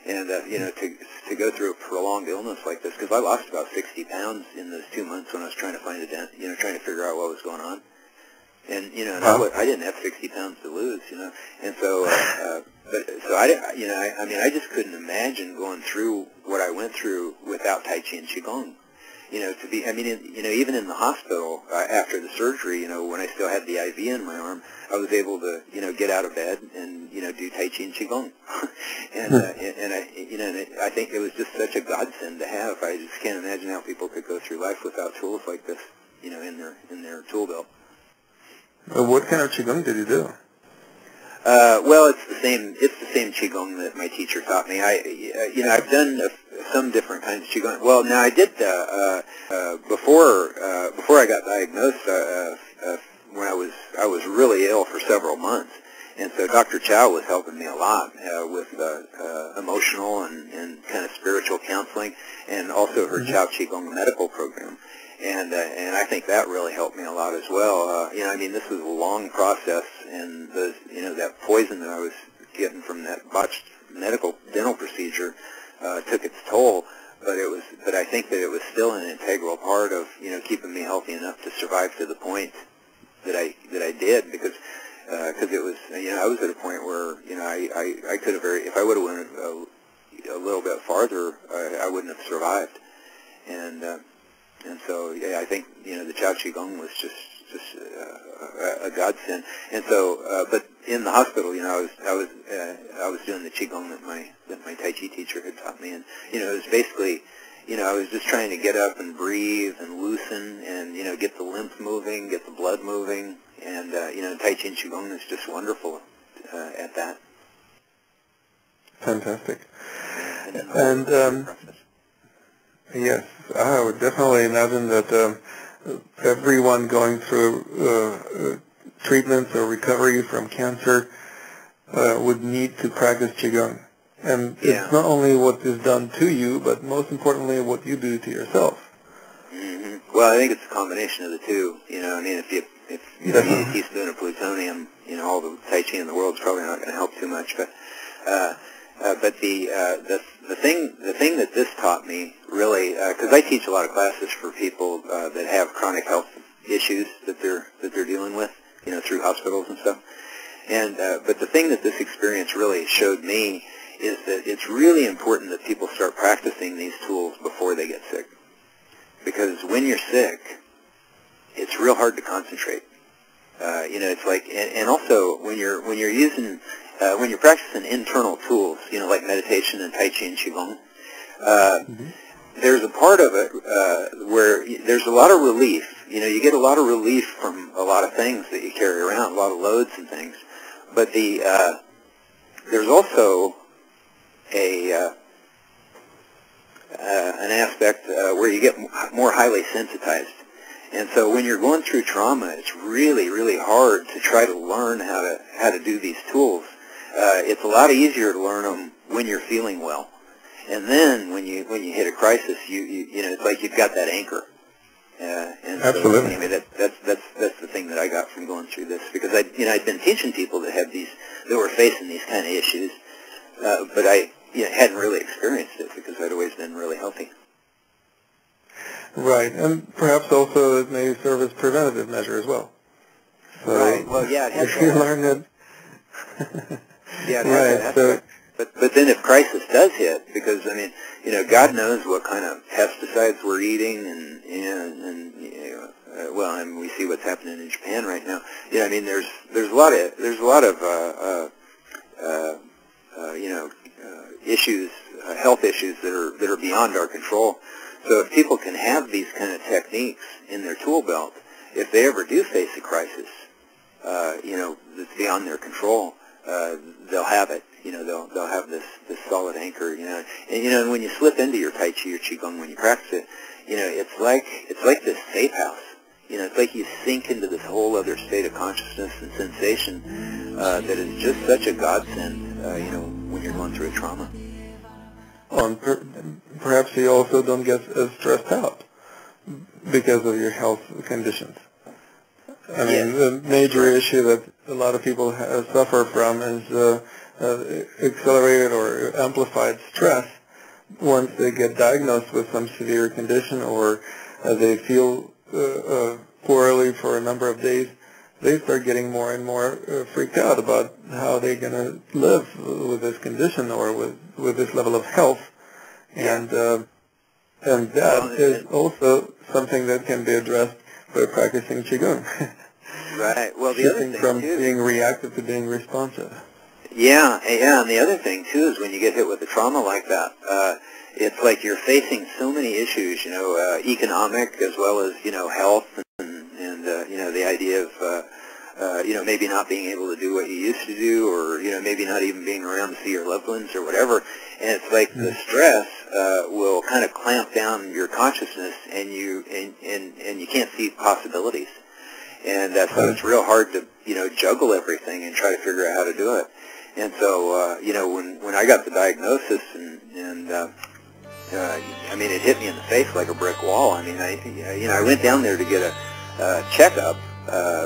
And, to go through a prolonged illness like this, because I lost about 60 pounds in those 2 months when I was trying to find a dent, trying to figure out what was going on. And, I didn't have 60 pounds to lose, and so, I just couldn't imagine going through what I went through without Tai Chi and Qigong. Even in the hospital after the surgery, when I still had the IV in my arm, I was able to, get out of bed and, do Tai Chi and Qigong. I think it was just such a godsend to have. I just can't imagine how people could go through life without tools like this, in their tool belt. What kind of Qigong did you do? Well, it's the same Qigong that my teacher taught me. I've done some different kinds of Qigong. Well, now I did before I got diagnosed. When I was really ill for several months, and so Dr. Chow was helping me a lot with emotional and kind of spiritual counseling, and also her Chow Qigong medical program. And I think that really helped me a lot as well. This was a long process, and that poison that I was getting from that botched dental procedure took its toll. But I think that it was still an integral part of keeping me healthy enough to survive to the point that I did, because it was I was at a point where I could have if I would have went a little bit farther, I wouldn't have survived. And so, I think, the Chao Qigong was just a godsend. And so, but in the hospital, I was doing the Qigong that my Tai Chi teacher had taught me. And, it was basically, I was just trying to get up and breathe and loosen and, get the lymph moving, get the blood moving. And, Tai Chi and Qigong is just wonderful at that. Fantastic. And, yes, I would definitely imagine that everyone going through treatments or recovery from cancer would need to practice Qigong. And it's not only what is done to you, but most importantly, what you do to yourself. Mm-hmm. Well, I think it's a combination of the two. You know, I mean, if you eat a teaspoon of plutonium, you know, all the Tai Chi in the world is probably not going to help too much. But the thing that this taught me really, because I teach a lot of classes for people that have chronic health issues that they're dealing with, you know, through hospitals and stuff. And but the thing that this experience really showed me is that it's really important that people start practicing these tools before they get sick. Because when you're sick, it's real hard to concentrate. You know, it's like, and also when you're using, when you're practicing internal tools, you know, like meditation and Tai Chi and Qigong, there's a part of it where there's a lot of relief. You know, you get a lot of relief from a lot of things that you carry around, a lot of loads and things. But there's also an aspect where you get more highly sensitized. And so when you're going through trauma, it's really, really hard to try to learn how to do these tools. It's a lot easier to learn them when you're feeling well. And then when you hit a crisis, you know, it's like you've got that anchor. And Absolutely. So, anyway, that's the thing that I got from going through this, because I'd been teaching people that were facing these kind of issues, but I hadn't really experienced it because I'd always been really healthy. Right, and perhaps also it may serve as preventative measure as well. So right. Well, yeah, it has if you learn it. Yeah, it has that aspect. But then if crisis does hit, because I mean, you know, God knows what kind of pesticides we're eating, and well, I mean, we see what's happening in Japan right now. You know, I mean, there's a lot of you know, issues, health issues that are beyond our control. So if people can have these kind of techniques in their tool belt, if they ever do face a crisis, you know, that's beyond their control, they'll have it. You know, they'll have this solid anchor. You know, and when you slip into your Tai Chi or Qigong, when you practice it, you know, it's like this safe house. You know, it's like you sink into this whole other state of consciousness and sensation that is just such a godsend. You know, when you're going through a trauma. And perhaps you also don't get as stressed out because of your health conditions. I mean, the major issue that a lot of people suffer from is accelerated or amplified stress once they get diagnosed with some severe condition, or they feel poorly for a number of days. They start getting more and more freaked out about how they're going to live with this condition or with this level of health. And that is also something that can be addressed by practicing Qigong. Right. Well, the shifting other thing from too, being reactive to being responsive. Yeah, and the other thing too is when you get hit with a trauma like that, it's like you're facing so many issues, you know, economic as well as, you know, health and you know, the idea of, you know, maybe not being able to do what you used to do, or, you know, maybe not even being around to see your loved ones or whatever. And it's like the stress will kind of clamp down your consciousness, and you can't see possibilities. And so it's real hard to, you know, juggle everything and try to figure out how to do it. And so, you know, when I got the diagnosis, and I mean, it hit me in the face like a brick wall. I mean, I went down there to get a checkup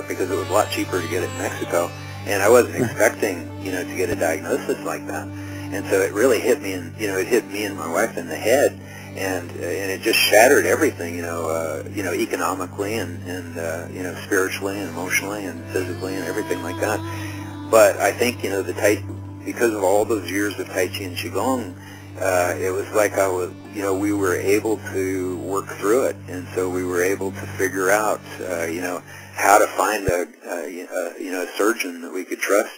because it was a lot cheaper to get it in Mexico, and I wasn't expecting, you know, to get a diagnosis like that. And so it really hit me, it hit me and my wife in the head, and it just shattered everything, you know, economically and you know, spiritually and emotionally and physically and everything like that. But I think, you know, because of all those years of Tai Chi and Qigong, it was like we were able to work through it, and so we were able to figure out, you know, how to find a surgeon that we could trust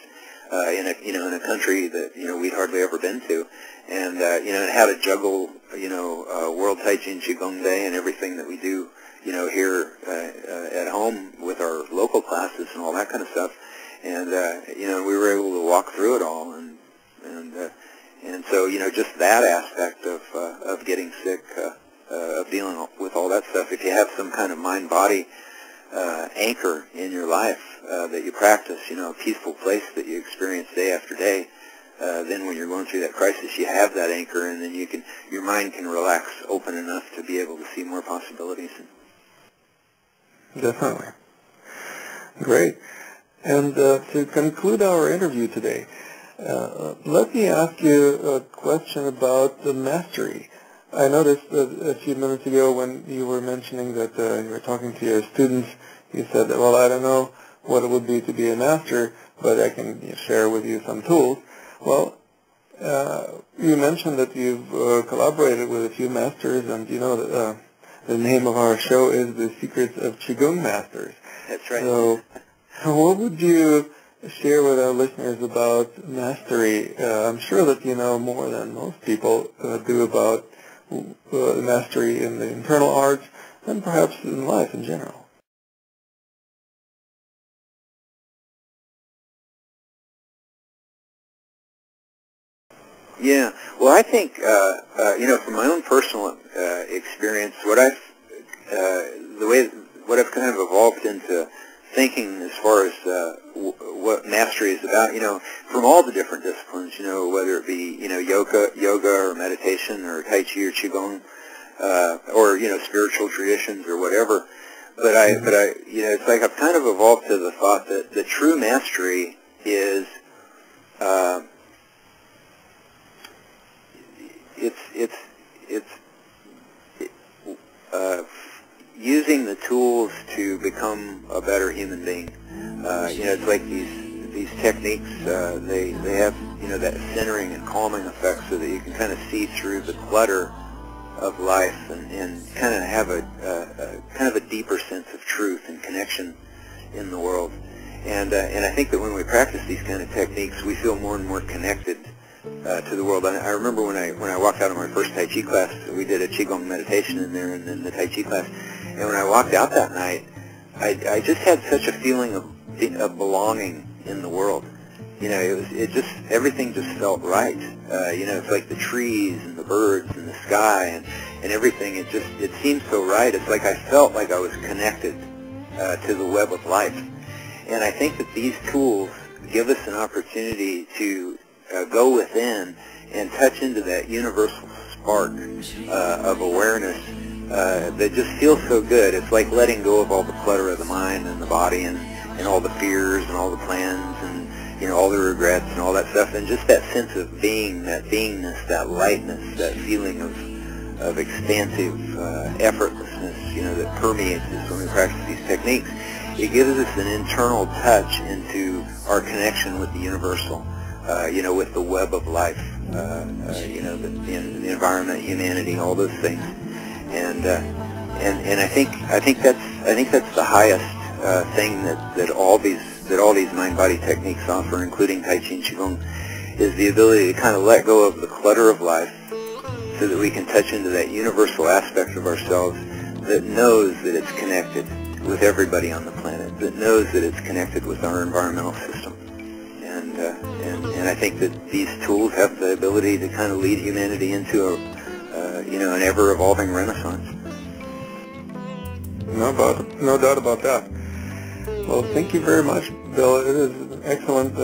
in a country that, you know, we'd hardly ever been to, and you know, and how to juggle, you know, World Tai Chi and Qigong Day and everything that we do, you know, here at home with our local classes and all that kind of stuff. And you know, we were able to walk through it all, and so, you know, just that aspect of getting sick, of dealing with all that stuff. If you have some kind of mind-body anchor in your life that you practice, you know, a peaceful place that you experience day after day, then when you're going through that crisis, you have that anchor, and then your mind can relax, open enough to be able to see more possibilities. Definitely. Great. And to conclude our interview today, let me ask you a question about the mastery. I noticed a few minutes ago when you were mentioning that you were talking to your students, you said that, well, I don't know what it would be to be a master, but I can share with you some tools. Well, you mentioned that you've collaborated with a few masters, and you know that the name of our show is The Secrets of Qigong Masters. That's right. So what would you share with our listeners about mastery? I'm sure that you know more than most people do about mastery in the internal arts and perhaps in life in general. Yeah, well, I think from my own personal experience, what I've kind of evolved into thinking as far as what mastery is about, from all the different disciplines, whether it be yoga or meditation or Tai Chi or Qigong, or spiritual traditions or whatever. But it's like I've kind of evolved to the thought that the true mastery is using the tools to become a better human being. It's like these techniques. They have that centering and calming effect, so that you can kind of see through the clutter of life and kind of have a deeper sense of truth and connection in the world. And I think that when we practice these kind of techniques, we feel more and more connected to the world. I remember when I walked out of my first Tai Chi class, we did a Qigong meditation in there, and then the Tai Chi class. And when I walked out that night, I just had such a feeling of belonging in the world. Everything just felt right. It's like the trees and the birds and the sky and everything. It seemed so right. It's like I felt like I was connected to the web of life. And I think that these tools give us an opportunity to go within and touch into that universal spark of awareness that just feels so good. It's like letting go of all the clutter of the mind and the body and all the fears and all the plans and all the regrets and all that stuff, and just that sense of being, that beingness, that lightness, that feeling of expansive effortlessness, that permeates us when we practice these techniques. It gives us an internal touch into our connection with the universal, with the web of life, the environment, humanity, all those things, and I think that's the highest thing that all these mind-body techniques offer, including Tai Chi and Qigong, is the ability to kind of let go of the clutter of life, so that we can touch into that universal aspect of ourselves that knows that it's connected with everybody on the planet, that knows that it's connected with our environmental system. And I think that these tools have the ability to kind of lead humanity into an ever-evolving renaissance. No doubt about that. Well, thank you very much, Bill. It is an excellent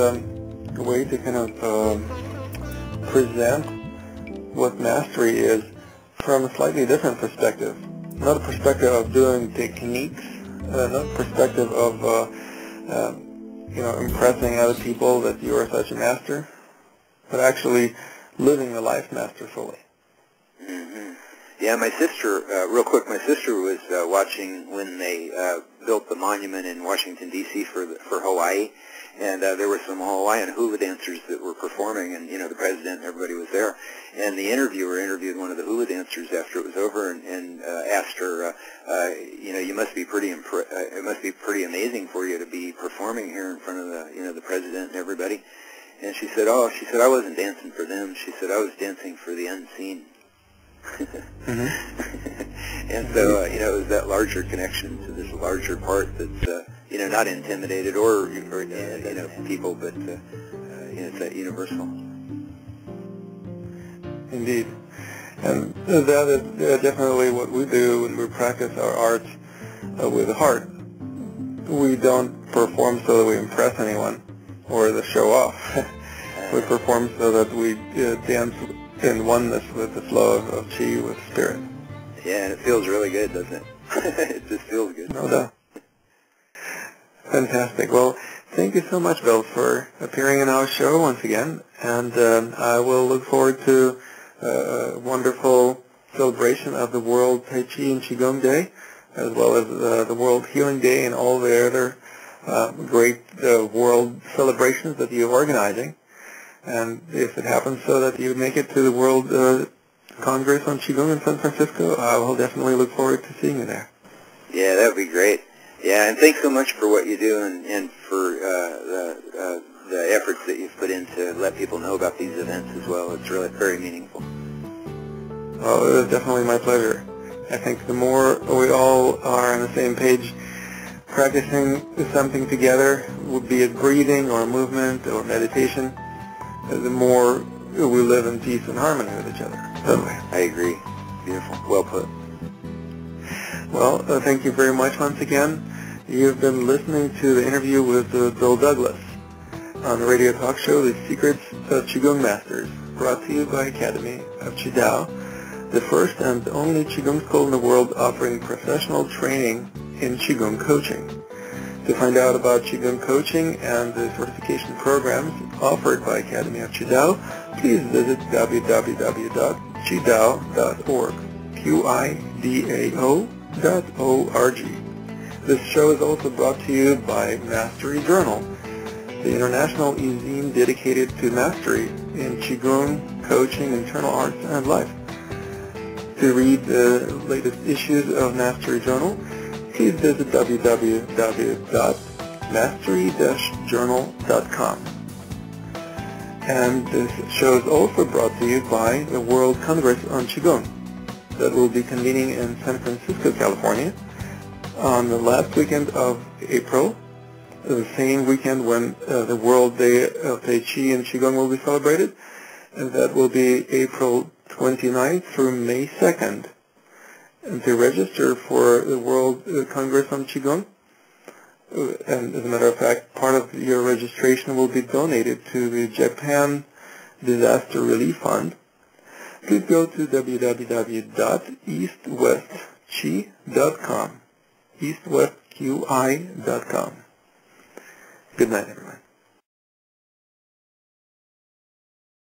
way to kind of present what mastery is from a slightly different perspective. Not a perspective of doing techniques, not a perspective of impressing other people that you are such a master, but actually living the life masterfully. Mm-hmm. Yeah, my sister, real quick, my sister was watching when they built the monument in Washington, D.C. for Hawaii, and there were some Hawaiian hula dancers that were performing, and the president and everybody was there, and the interviewer interviewed one of the hula dancers after it was over and asked her, it must be pretty amazing for you to be performing here in front of the president and everybody. And she said, I wasn't dancing for them. She said, I was dancing for the unseen. Mm-hmm. And so, it was that larger connection to this larger part that's, not intimidated or people, but, it's that universal. Indeed. And that is definitely what we do when we practice our art with the heart. We don't perform so that we impress anyone or to show off. we perform so that we dance in oneness with the flow of Qi, with spirit. Yeah, and it feels really good, doesn't it? It just feels good. No doubt. Fantastic. Well, thank you so much, Bill, for appearing in our show once again, and I will look forward to a wonderful celebration of the World Tai Chi and Qigong Day, as well as the World Healing Day and all the other great world celebrations that you're organizing. And if it happens so that you make it to the World Congress on Qigong in San Francisco, I will definitely look forward to seeing you there. Yeah, that would be great. Yeah, and thanks so much for what you do and for the efforts that you've put in to let people know about these events as well. It's really very meaningful. Oh, it was definitely my pleasure. I think the more we all are on the same page, practicing something together, would be it breathing or movement or meditation, the more we live in peace and harmony with each other. Totally. I agree. Beautiful. Well put. Well, thank you very much once again. You've been listening to the interview with Bill Douglas on the radio talk show, The Secrets of Qigong Masters, brought to you by Academy of Qidao, the first and only Qigong school in the world offering professional training in Qigong coaching. To find out about Qigong coaching and the certification programs offered by Academy of Qidao, please visit www.qidao.org, QIDAO.org. This show is also brought to you by Mastery Journal, the international e-zine dedicated to mastery in Qigong, coaching, internal arts, and life. To read the latest issues of Mastery Journal, please visit www.mastery-journal.com. And this show is also brought to you by the World Congress on Qigong that will be convening in San Francisco, California on the last weekend of April, the same weekend when the World Day of Tai Chi and Qigong will be celebrated, and that will be April 29th through May 2nd. And to register for the World Congress on Qigong, and as a matter of fact, part of your registration will be donated to the Japan Disaster Relief Fund, please go to www.eastwestqi.com, eastwestqi.com. Good night, everyone.